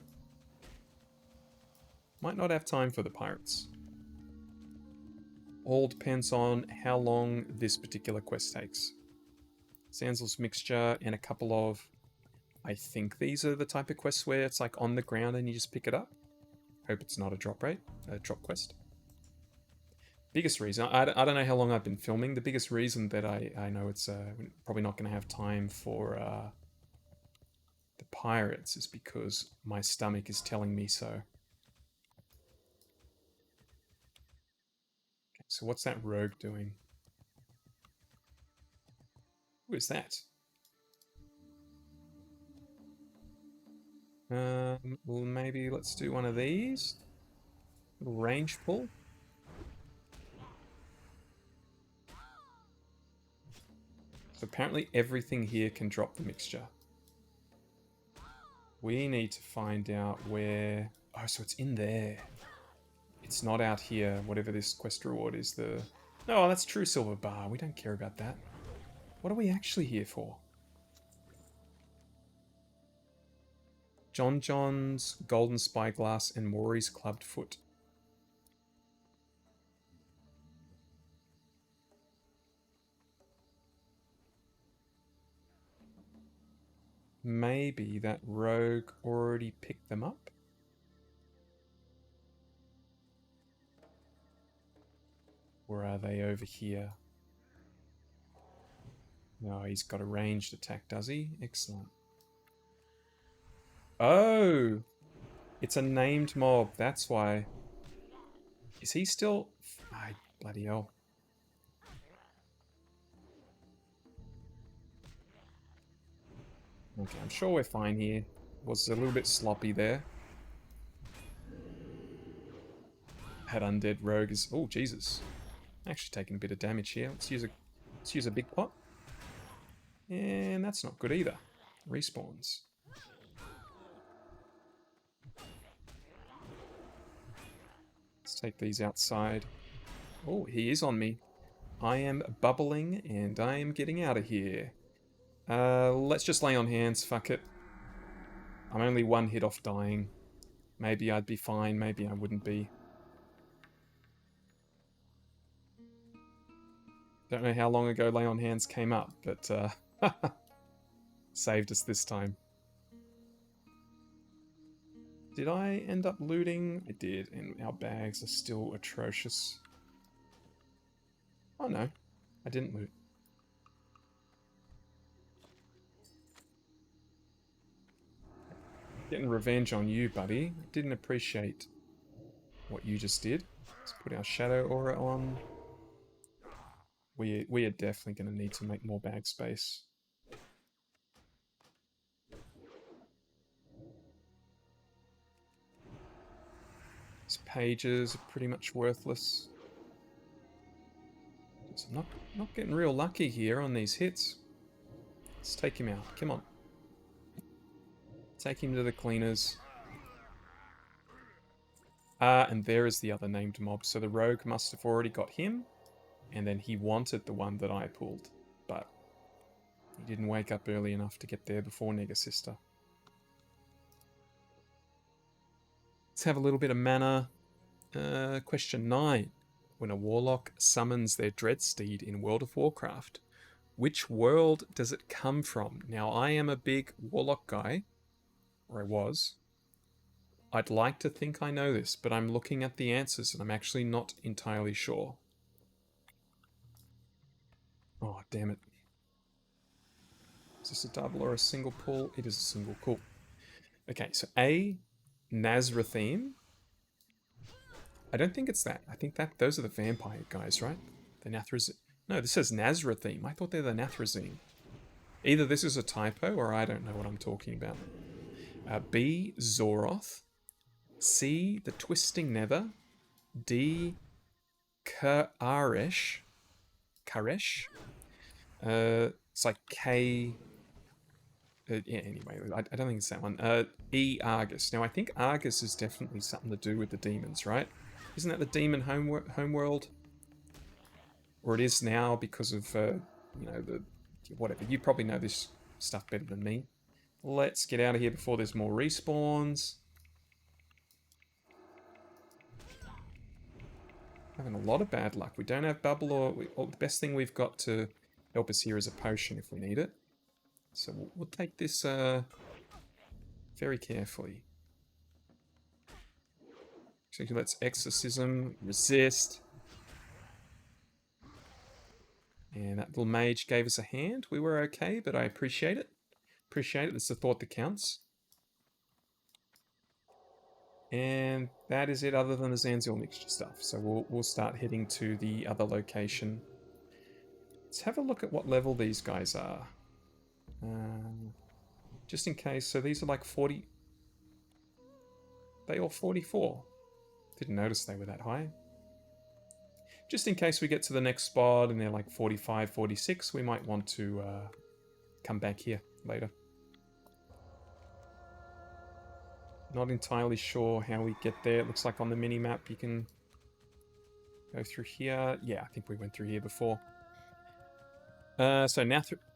Might not have time for the pirates. All depends on how long this particular quest takes. Sansal's Mixture and a couple of... I think these are the type of quests where it's like on the ground and you just pick it up. Hope it's not a drop quest. Biggest reason, I don't know how long I've been filming. The biggest reason that I know it's probably not going to have time for the pirates is because my stomach is telling me so. Okay, so what's that rogue doing? Who is that? Well, maybe let's do one of these. Little range pull. So apparently everything here can drop the mixture. We need to find out where... Oh, so it's in there. It's not out here, whatever this quest reward is. Oh, that's true silver bar. We don't care about that. What are we actually here for? John's golden spyglass and Maury's clubbed foot. Maybe that rogue already picked them up? Or are they over here? No, he's got a ranged attack, does he? Excellent. Oh! It's a named mob, that's why. Is he still... bloody hell. Okay, I'm sure we're fine here. Was a little bit sloppy there. That undead rogue is... Oh, Jesus. Actually taking a bit of damage here. Let's use a big pot. And that's not good either. Respawns. Let's take these outside. Oh, he is on me. I am bubbling and I am getting out of here. Let's just lay on hands, fuck it. I'm only one hit off dying. Maybe I'd be fine, maybe I wouldn't be. Don't know how long ago Lay on Hands came up, but saved us this time. Did I end up looting? I did, and our bags are still atrocious. Oh no, I didn't loot. Getting revenge on you, buddy. Didn't appreciate what you just did. Let's put our shadow aura on. We are definitely going to need to make more bag space. These pages are pretty much worthless. So I'm not getting real lucky here on these hits. Let's take him out. Come on. Take him to the cleaners. And there is the other named mob. So the rogue must have already got him. And then he wanted the one that I pulled. But he didn't wake up early enough to get there before Negasister. Let's have a little bit of mana. Question 9. When a warlock summons their dreadsteed in World of Warcraft, which world does it come from? Now, I am a big warlock guy. Or I was. I'd like to think I know this, but I'm looking at the answers and I'm actually not entirely sure. Oh, damn it. Is this a double or a single pull? It is a single. Cool. Okay, so A, Nazratheme. I don't think it's that. I think that those are the vampire guys, right? The Nathrazine. No, this says Nazratheme. I thought they're the Nathrazine. Either this is a typo or I don't know what I'm talking about. B, Zoroth. C, the Twisting Nether. D, Karesh. Karesh? It's like K... yeah, anyway, I don't think it's that one. E, Argus. Now, I think Argus is definitely something to do with the demons, right? Isn't that the demon homeworld? Or it is now because of, you know, the... whatever. You probably know this stuff better than me. Let's get out of here before there's more respawns. Having a lot of bad luck. We don't have bubble or the best thing we've got to help us here is a potion if we need it. So we'll take this very carefully. So let's exorcism, resist. And that little mage gave us a hand. We were okay, but I appreciate it. Appreciate it. It's the thought that counts. And that is it other than the Zanzil mixture stuff. So we'll start heading to the other location. Let's have a look at what level these guys are. Just in case. So these are like 40... They all 44. Didn't notice they were that high. Just in case we get to the next spot and they're like 45, 46, we might want to come back here later. Not entirely sure how we get there. It looks like on the mini-map you can go through here. Yeah, I think we went through here before. So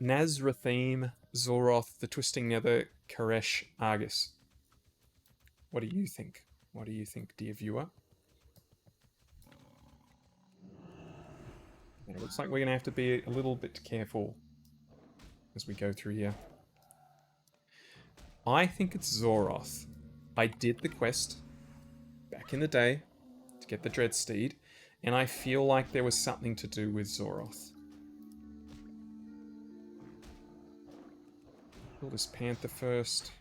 Nazratheme, Zoroth, the Twisting Nether, Karesh, Argus. What do you think? What do you think, dear viewer? It looks like we're going to have to be a little bit careful as we go through here. I think it's Zoroth. I did the quest back in the day to get the Dread Steed, and I feel like there was something to do with Zoroth. Kill this panther first.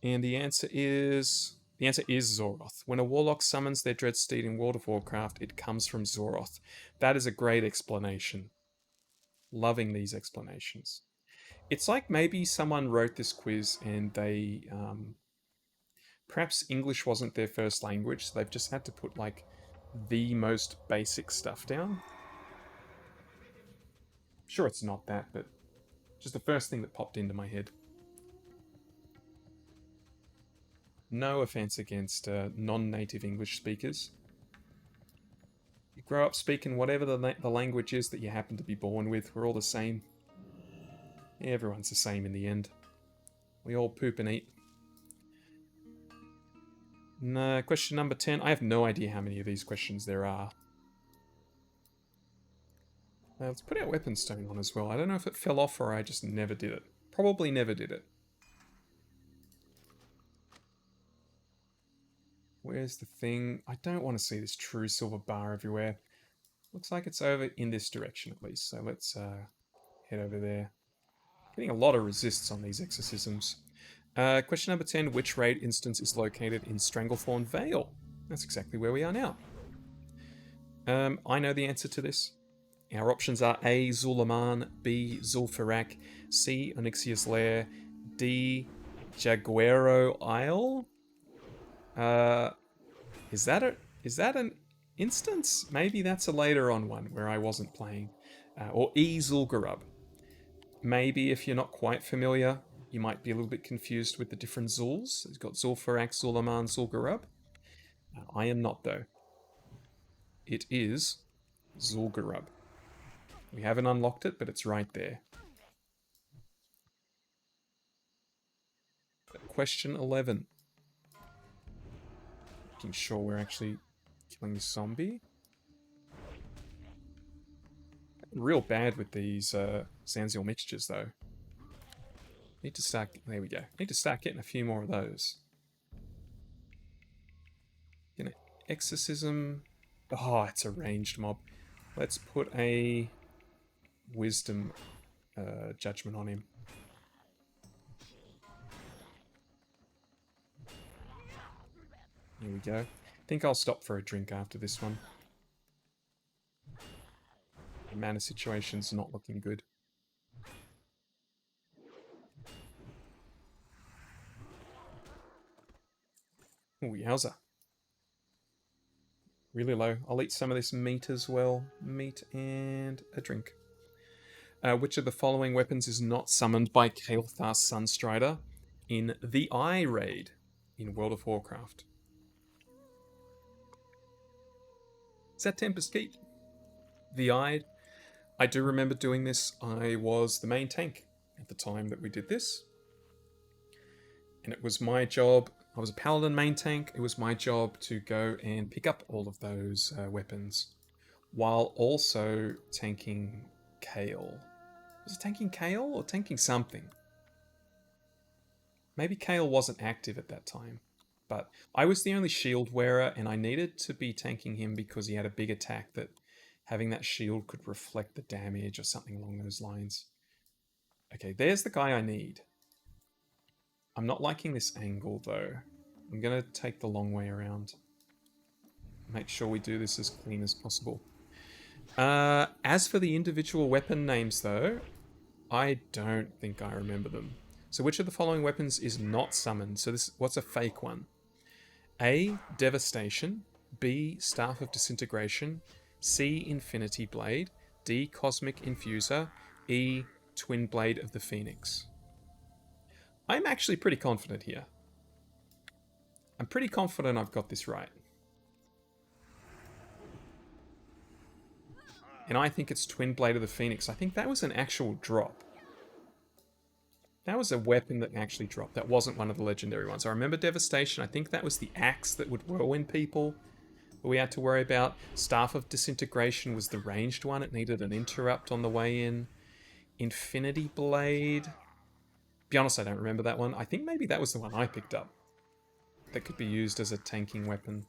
And the answer is Zoroth. When a warlock summons their dread steed in World of Warcraft, it comes from Zoroth. That is a great explanation. Loving these explanations. It's like maybe someone wrote this quiz and they... perhaps English wasn't their first language, so they've just had to put like the most basic stuff down. Sure, it's not that, but just the first thing that popped into my head. No offense against non-native English speakers. You grow up speaking whatever the language is that you happen to be born with. We're all the same. Everyone's the same in the end. We all poop and eat. No, question number 10. I have no idea how many of these questions there are. Let's put our weapon stone on as well. I don't know if it fell off or I just never did it. Probably never did it. Where's the thing? I don't want to see this true silver bar everywhere. Looks like it's over in this direction at least. So let's head over there. Getting a lot of resists on these exorcisms. Question number 10. Which raid instance is located in Stranglethorn Vale? That's exactly where we are now. I know the answer to this. Our options are A, Zulaman, B, Zul'Farrak, C, Onyxia's Lair, D, Jaguaro Isle? Is that an instance? Maybe that's a later on one where I wasn't playing. Or E, Zul'Gurub. Maybe if you're not quite familiar, you might be a little bit confused with the different Zuls. It's got Zul'Farrak, Zulaman, Zul'Gurub. I am not though. It is Zul'Gurub. We haven't unlocked it, but it's right there. Question 11. Making sure we're actually killing the zombie. real bad with these Zanziel mixtures, though. Need to start... There we go. Need to start getting a few more of those. Gonna exorcism... Oh, it's a ranged mob. Let's put a wisdom judgment on him. Here we go. I think I'll stop for a drink after this one. The mana situation's not looking good. Ooh, yowza. Really low. I'll eat some of this meat as well. Meat and a drink. Which of the following weapons is not summoned by Kael'thas Sunstrider in the Eye raid in World of Warcraft? Is that Tempest Keep? The Eye. I do remember doing this. I was the main tank at the time that we did this. And it was my job. I was a paladin main tank. It was my job to go and pick up all of those weapons while also tanking Kael. Was it tanking Kael or tanking something? Maybe Kael wasn't active at that time. But I was the only shield wearer, and I needed to be tanking him because he had a big attack that having that shield could reflect the damage or something along those lines. Okay, there's the guy I need. I'm not liking this angle, though. I'm going to take the long way around. Make sure we do this as clean as possible. As for the individual weapon names, though, I don't think I remember them. So which of the following weapons is not summoned? So this, what's a fake one? A. Devastation. B. Staff of Disintegration. C. Infinity Blade. D. Cosmic Infuser. E. Twin Blade of the Phoenix. I'm actually pretty confident here. I'm pretty confident I've got this right. And I think it's Twin Blade of the Phoenix. I think that was an actual drop. That was a weapon that actually dropped. That wasn't one of the legendary ones. I remember Devastation. I think that was the axe that would whirlwind people that we had to worry about. Staff of Disintegration was the ranged one. It needed an interrupt on the way in. Infinity Blade. Be honest, I don't remember that one. I think maybe that was the one I picked up. That could be used as a tanking weapon.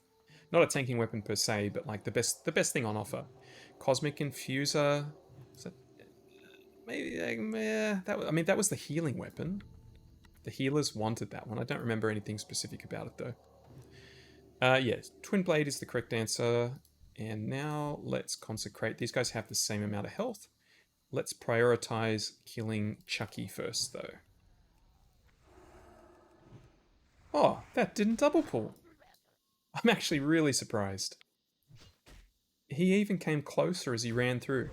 Not a tanking weapon per se, but like the best thing on offer. Cosmic Infuser. Is that, maybe that was the healing weapon. The healers wanted that one. I don't remember anything specific about it though. Yes, Twin Blade is the correct answer. And now let's consecrate. These guys have the same amount of health. Let's prioritize killing Chucky first though. Oh, that didn't double pull. I'm actually really surprised. He even came closer as he ran through.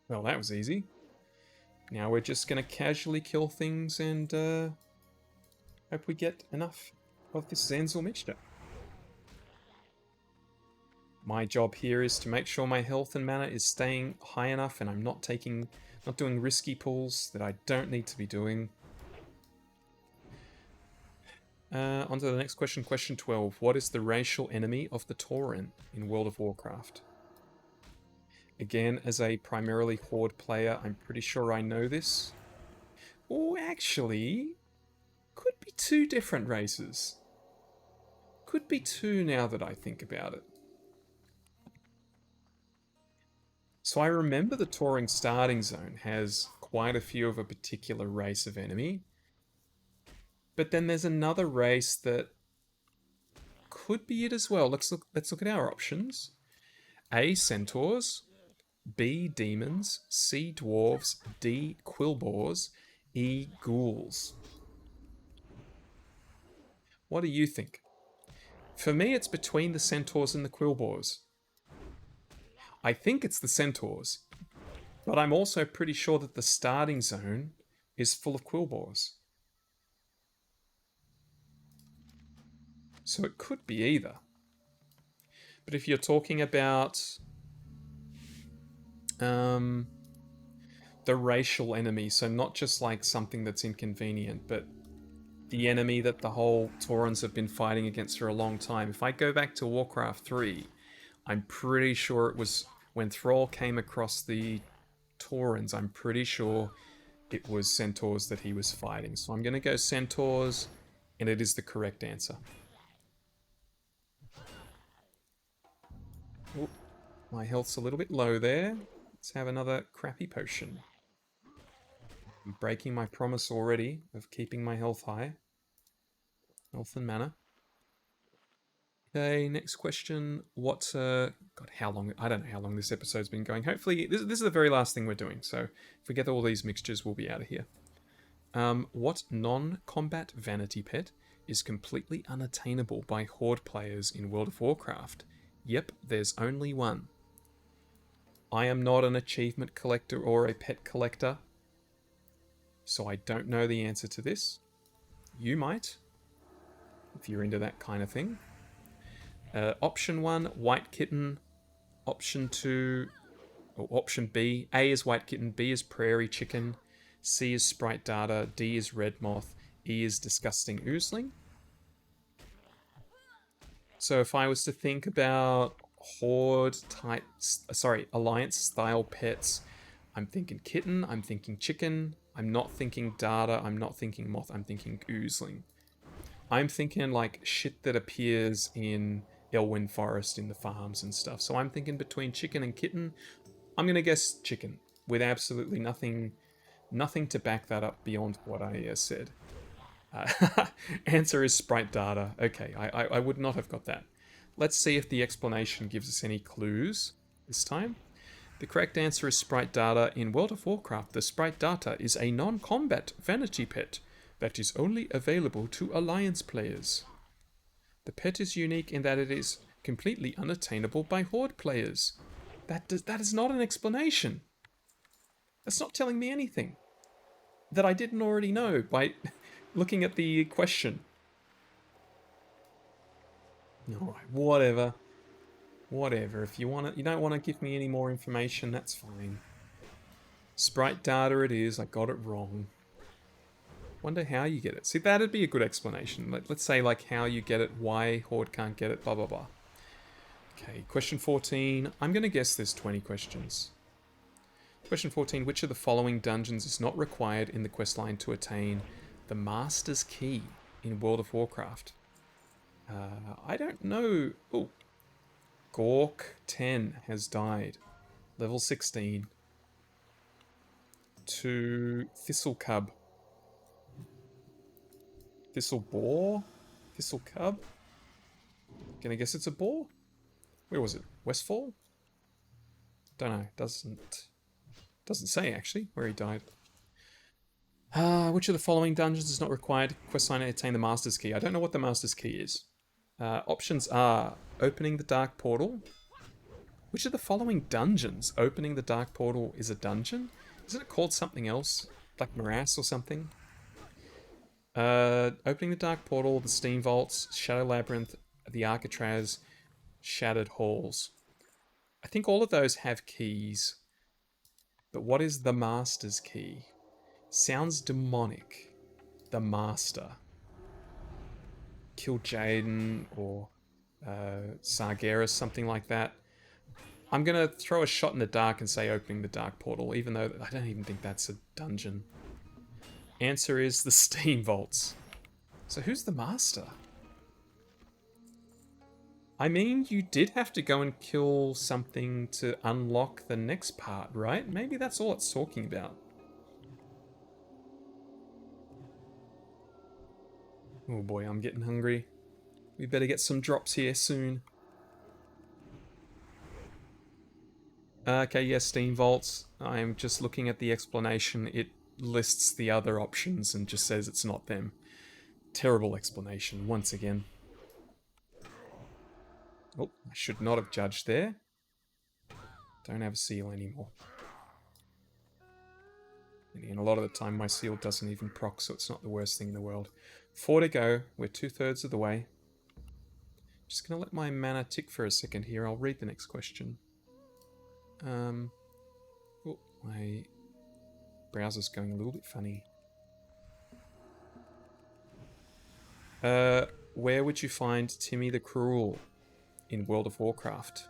Well, that was easy. Now we're just going to casually kill things and hope we get enough of this Zanziel mixture. My job here is to make sure my health and mana is staying high enough and I'm not doing risky pulls that I don't need to be doing. On to the next question, question 12. What is the racial enemy of the Tauren in World of Warcraft? Again, as a primarily Horde player, I'm pretty sure I know this. Or actually, could be two different races. Could be two now that I think about it. So I remember the Tauren starting zone has quite a few of a particular race of enemy. But then there's another race that could be it as well. Let's look at our options. A. Centaurs. B. Demons. C. Dwarves. D. Quillboars. E. Ghouls. What do you think? For me, it's between the Centaurs and the Quillboars. I think it's the Centaurs, but I'm also pretty sure that the starting zone is full of Quillboars. So it could be either. But if you're talking about the racial enemy, so not just like something that's inconvenient, but the enemy that the whole Taurens have been fighting against for a long time. If I go back to Warcraft 3, I'm pretty sure it was when Thrall came across the Taurens. I'm pretty sure it was centaurs that he was fighting. So I'm going to go centaurs, and it is the correct answer. Oop, my health's a little bit low there. Let's have another crappy potion. I'm breaking my promise already of keeping my health high. Health and mana. Okay, next question. What's God, how long? I don't know how long this episode's been going. Hopefully, this is the very last thing we're doing. So if we get all these mixtures, we'll be out of here. What non-combat vanity pet is completely unattainable by Horde players in World of Warcraft? Yep, there's only one. I am not an achievement collector or a pet collector, so I don't know the answer to this. You might, if you're into that kind of thing. Option 1, White Kitten. Option 2, or Option B, A is White Kitten, B is Prairie Chicken, C is Sprite Data, D is Red Moth, E is Disgusting Oozling. So if I was to think about Horde type, Alliance style pets, I'm thinking Kitten, I'm thinking Chicken, I'm not thinking Data, I'm not thinking Moth, I'm thinking Oozling. I'm thinking like shit that appears in Elwyn Forest in the farms and stuff. So I'm thinking between Chicken and Kitten. I'm going to guess Chicken with absolutely nothing to back that up beyond what I said. Answer is Sprite Data. Okay, I would not have got that. Let's see if the explanation gives us any clues this time. The correct answer is Sprite Data. In World of Warcraft, the Sprite Data is a non-combat vanity pet that is only available to Alliance players. The pet is unique in that it is completely unattainable by Horde players. That is not an explanation. That's not telling me anything that I didn't already know by looking at the question. Alright, whatever. Whatever. If you don't want to give me any more information, that's fine. Sprite Data it is. I got it wrong. Wonder how you get it. See, that'd be a good explanation. Let's say like how you get it, why Horde can't get it, blah blah blah. Okay, question 14. I'm going to guess there's 20 questions. Question 14. Which of the following dungeons is not required in the questline to attain the Master's Key in World of Warcraft? I don't know. Oh, Gork 10 has died. Level 16. To Thistle Cub. Thistle Boar? Thistle Cub? Gonna guess it's a boar? Where was it? Westfall? Don't know. Doesn't say actually where he died. Which of the following dungeons is not required questline to attain the Master's Key? I don't know what the Master's Key is. Options are opening the Dark Portal. Which of the following dungeons? Opening the Dark Portal is a dungeon? Isn't it called something else? Like Morass or something? Opening the Dark Portal, the Steam Vaults, Shadow Labyrinth, the Arcatraz, Shattered Halls. I think all of those have keys. But what is the Master's Key? Sounds demonic. The Master. Kill Jaden or Sargeras, something like that. I'm going to throw a shot in the dark and say opening the Dark Portal, even though I don't even think that's a dungeon. Answer is the Steam Vaults. So who's the Master? I mean, you did have to go and kill something to unlock the next part, right? Maybe that's all it's talking about. Oh boy, I'm getting hungry. We better get some drops here soon. Okay, yes, Steam Vaults. I'm just looking at the explanation. It lists the other options and just says it's not them. Terrible explanation, once again. Oh, I should not have judged there. Don't have a seal anymore. And a lot of the time my seal doesn't even proc, so it's not the worst thing in the world. 4 to go. We're 2/3 of the way. Just going to let my mana tick for a second here. I'll read the next question. Oh, my browser's going a little bit funny. Where would you find Timmy the Cruel in World of Warcraft?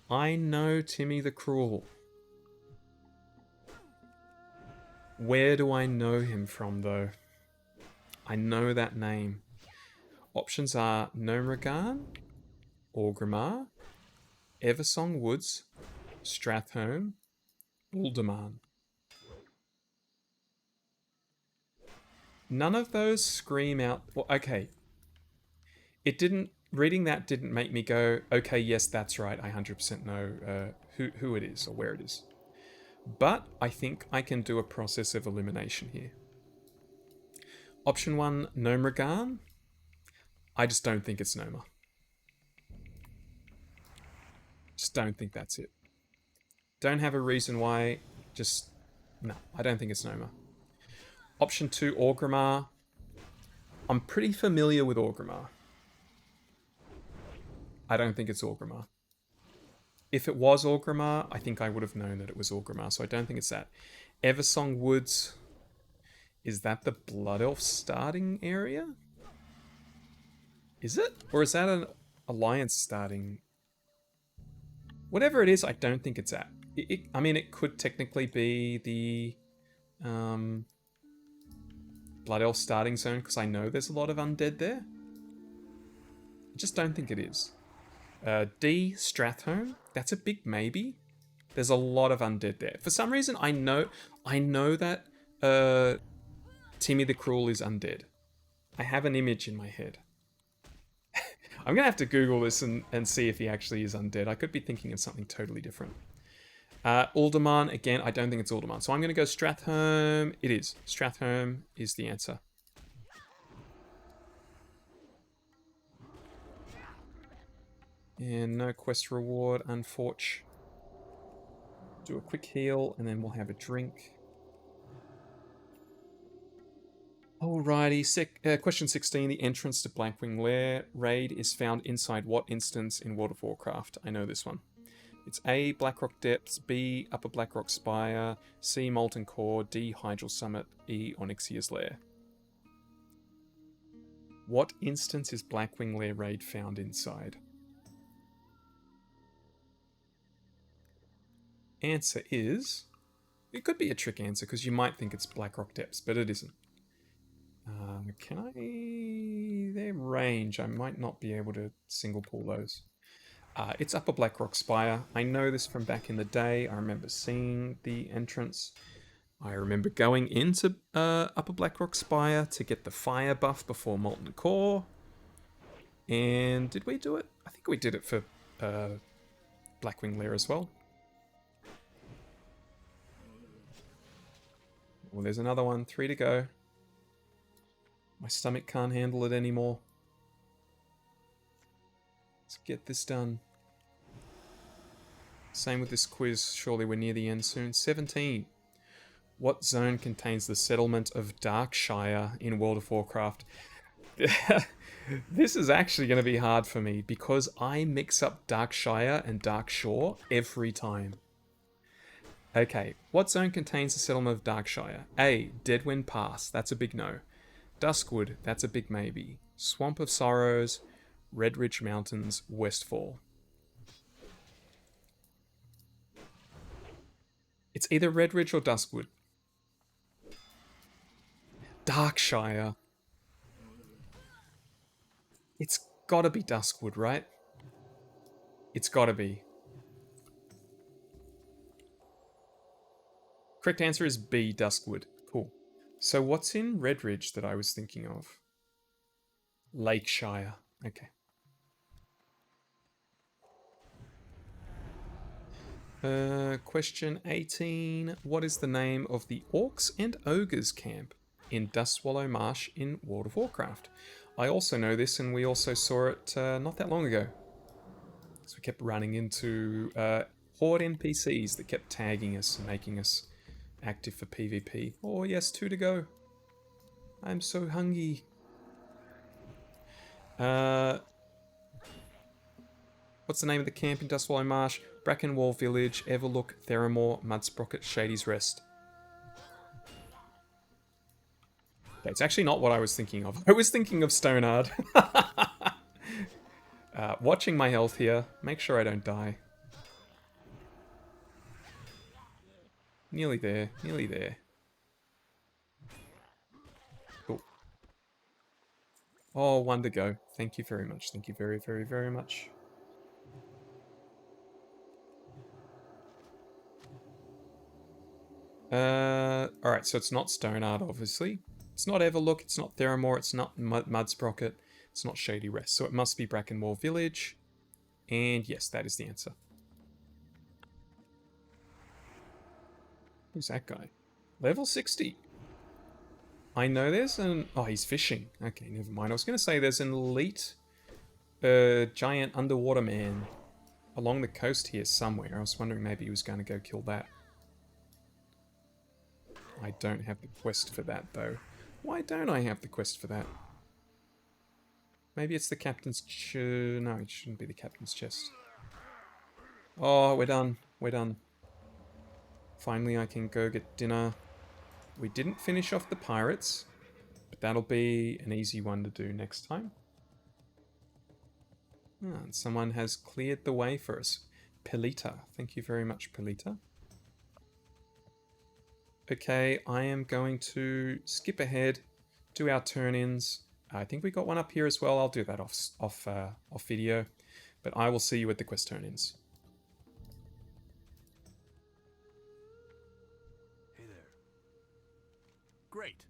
I know Timmy the Cruel. Where do I know him from, though? I know that name. Options are Gnomeregan, Orgrimmar, Eversong Woods, Strathhome, Uldaman. None of those scream out... Well, okay. It didn't... Reading that didn't make me go, okay, yes, that's right. I 100% know who it is or where it is. But I think I can do a process of elimination here. Option 1, Gnomeregan. I just don't think it's Noma. Just don't think that's it. Don't have a reason why. Just... No, I don't think it's Noma. Option 2, Orgrimmar. I'm pretty familiar with Orgrimmar. I don't think it's Orgrimmar. If it was Orgrimmar, I think I would have known that it was Orgrimmar, so I don't think it's that. Eversong Woods. Is that the Blood Elf starting area? Is it? Or is that an Alliance starting? Whatever it is, I don't think it's at. I mean, it could technically be the Blood Elf starting zone, because I know there's a lot of undead there. I just don't think it is. D, Strathhome. That's a big maybe. There's a lot of undead there. For some reason, I know that Timmy the Cruel is undead. I have an image in my head. I'm going to have to Google this and see if he actually is undead. I could be thinking of something totally different. Uldaman, again, I don't think it's Uldaman. So I'm going to go Strathhome. It is. Strathhome is the answer. And no quest reward, unfortunately. Do a quick heal, and then we'll have a drink. Alrighty, question 16. The entrance to Blackwing Lair raid is found inside what instance in World of Warcraft? I know this one. It's A, Blackrock Depths, B, Upper Blackrock Spire, C, Molten Core, D, Hydral Summit, E, Onyxia's Lair. What instance is Blackwing Lair raid found inside? Answer is... It could be a trick answer, because you might think it's Blackrock Depths, but it isn't. Can I... Their range, I might not be able to single pull those. It's Upper Blackrock Spire. I know this from back in the day. I remember seeing the entrance. I remember going into Upper Blackrock Spire to get the fire buff before Molten Core. And did we do it? I think we did it for Blackwing Lair as well. Well, there's another one. 3 to go. My stomach can't handle it anymore. Let's get this done. Same with this quiz. Surely we're near the end soon. 17. What zone contains the settlement of Darkshire in World of Warcraft? This is actually going to be hard for me because I mix up Darkshire and Darkshore every time. Okay, what zone contains the settlement of Darkshire? A, Deadwind Pass, that's a big no. Duskwood, that's a big maybe. Swamp of Sorrows, Redridge Mountains, Westfall. It's either Redridge or Duskwood. Darkshire. It's gotta be Duskwood, right? It's gotta be. Correct answer is B, Duskwood. Cool. So what's in Redridge that I was thinking of? Lakeshire. Okay. Question 18. What is the name of the Orcs and Ogres camp in Dustswallow Marsh in World of Warcraft? I also know this, and we also saw it not that long ago. So we kept running into Horde NPCs that kept tagging us and making us active for PvP. Oh yes, 2 to go. I'm so hungry. What's the name of the camp in Dustswallow Marsh? Brackenwall Village, Everlook, Theramore, Mudsprocket, Shady's Rest. Okay, it's actually not what I was thinking of. I was thinking of Stonehard. Watching my health here. Make sure I don't die. Nearly there. Nearly there. Cool. Oh, one to go. Thank you very much. Thank you very, very, very much. Alright, so it's not Stone Art, obviously. It's not Everlook, it's not Theramore, it's not Mudsprocket, it's not Shady Rest. So it must be Brackenwall Village. And yes, that is the answer. Who's that guy? Level 60. I know there's an... Oh, he's fishing. Okay, never mind. I was going to say there's an elite giant underwater man along the coast here somewhere. I was wondering maybe he was going to go kill that. I don't have the quest for that, though. Why don't I have the quest for that? Maybe it's the captain's no, it shouldn't be the captain's chest. Oh, we're done. We're done. Finally, I can go get dinner. We didn't finish off the pirates, but that'll be an easy one to do next time. Ah, and someone has cleared the way for us. Pelita. Thank you very much, Pelita. Okay, I am going to skip ahead, do our turn-ins. I think we got one up here as well. I'll do that off video, but I will see you at the quest turn-ins. Hey there. Great.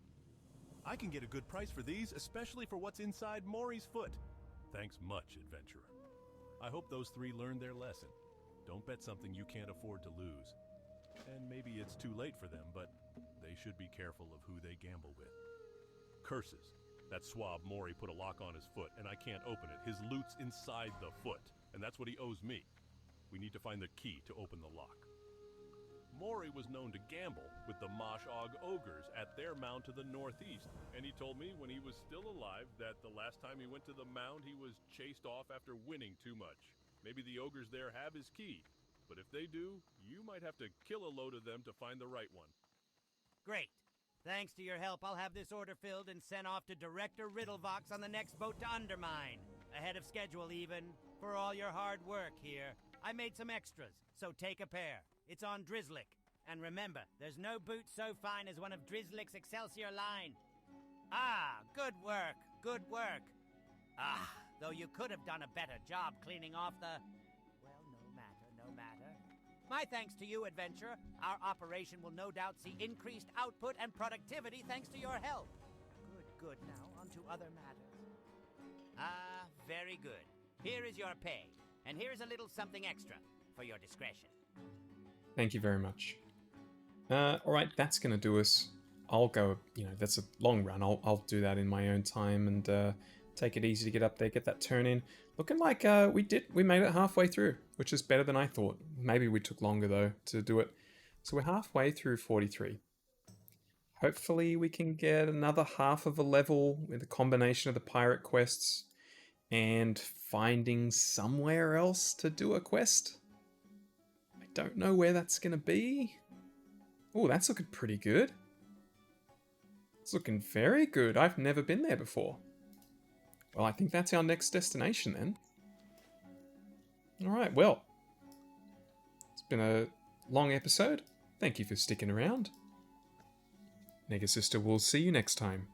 I can get a good price for these, especially for what's inside Maury's foot. Thanks much, adventurer. I hope those three learned their lesson. Don't bet something you can't afford to lose. And maybe it's too late for them, but they should be careful of who they gamble with. Curses. That swab Maury put a lock on his foot, and I can't open it. His loot's inside the foot, and that's what he owes me. We need to find the key to open the lock. Maury was known to gamble with the Mosh Og Ogres at their mound to the northeast, and he told me when he was still alive that the last time he went to the mound he was chased off after winning too much. Maybe the ogres there have his key, but if they do, you might have to kill a load of them to find the right one. Great. Thanks to your help, I'll have this order filled and sent off to Director Riddlevox on the next boat to Undermine. Ahead of schedule, even. For all your hard work here. I made some extras, so take a pair. It's on Drizzlick. And remember, there's no boot so fine as one of Drizzlick's Excelsior line. Ah, good work, good work. Ah, though you could have done a better job cleaning off the... Well, no matter, no matter. My thanks to you, adventurer. Our operation will no doubt see increased output and productivity thanks to your help. Good. Now, on to other matters. Ah, very good. Here is your pay. And here's a little something extra for your discretion. Thank you very much. Alright, that's going to do us. I'll go, that's a long run. I'll do that in my own time and take it easy to get up there, get that turn in. Looking like we made it halfway through, which is better than I thought. Maybe we took longer though to do it. So we're halfway through 43. Hopefully we can get another half of a level with a combination of the pirate quests and finding somewhere else to do a quest. I don't know where that's going to be. Oh, that's looking pretty good. It's looking very good. I've never been there before. Well, I think that's our next destination then. Alright, well. It's been a long episode. Thank you for sticking around. Negasister will see you next time.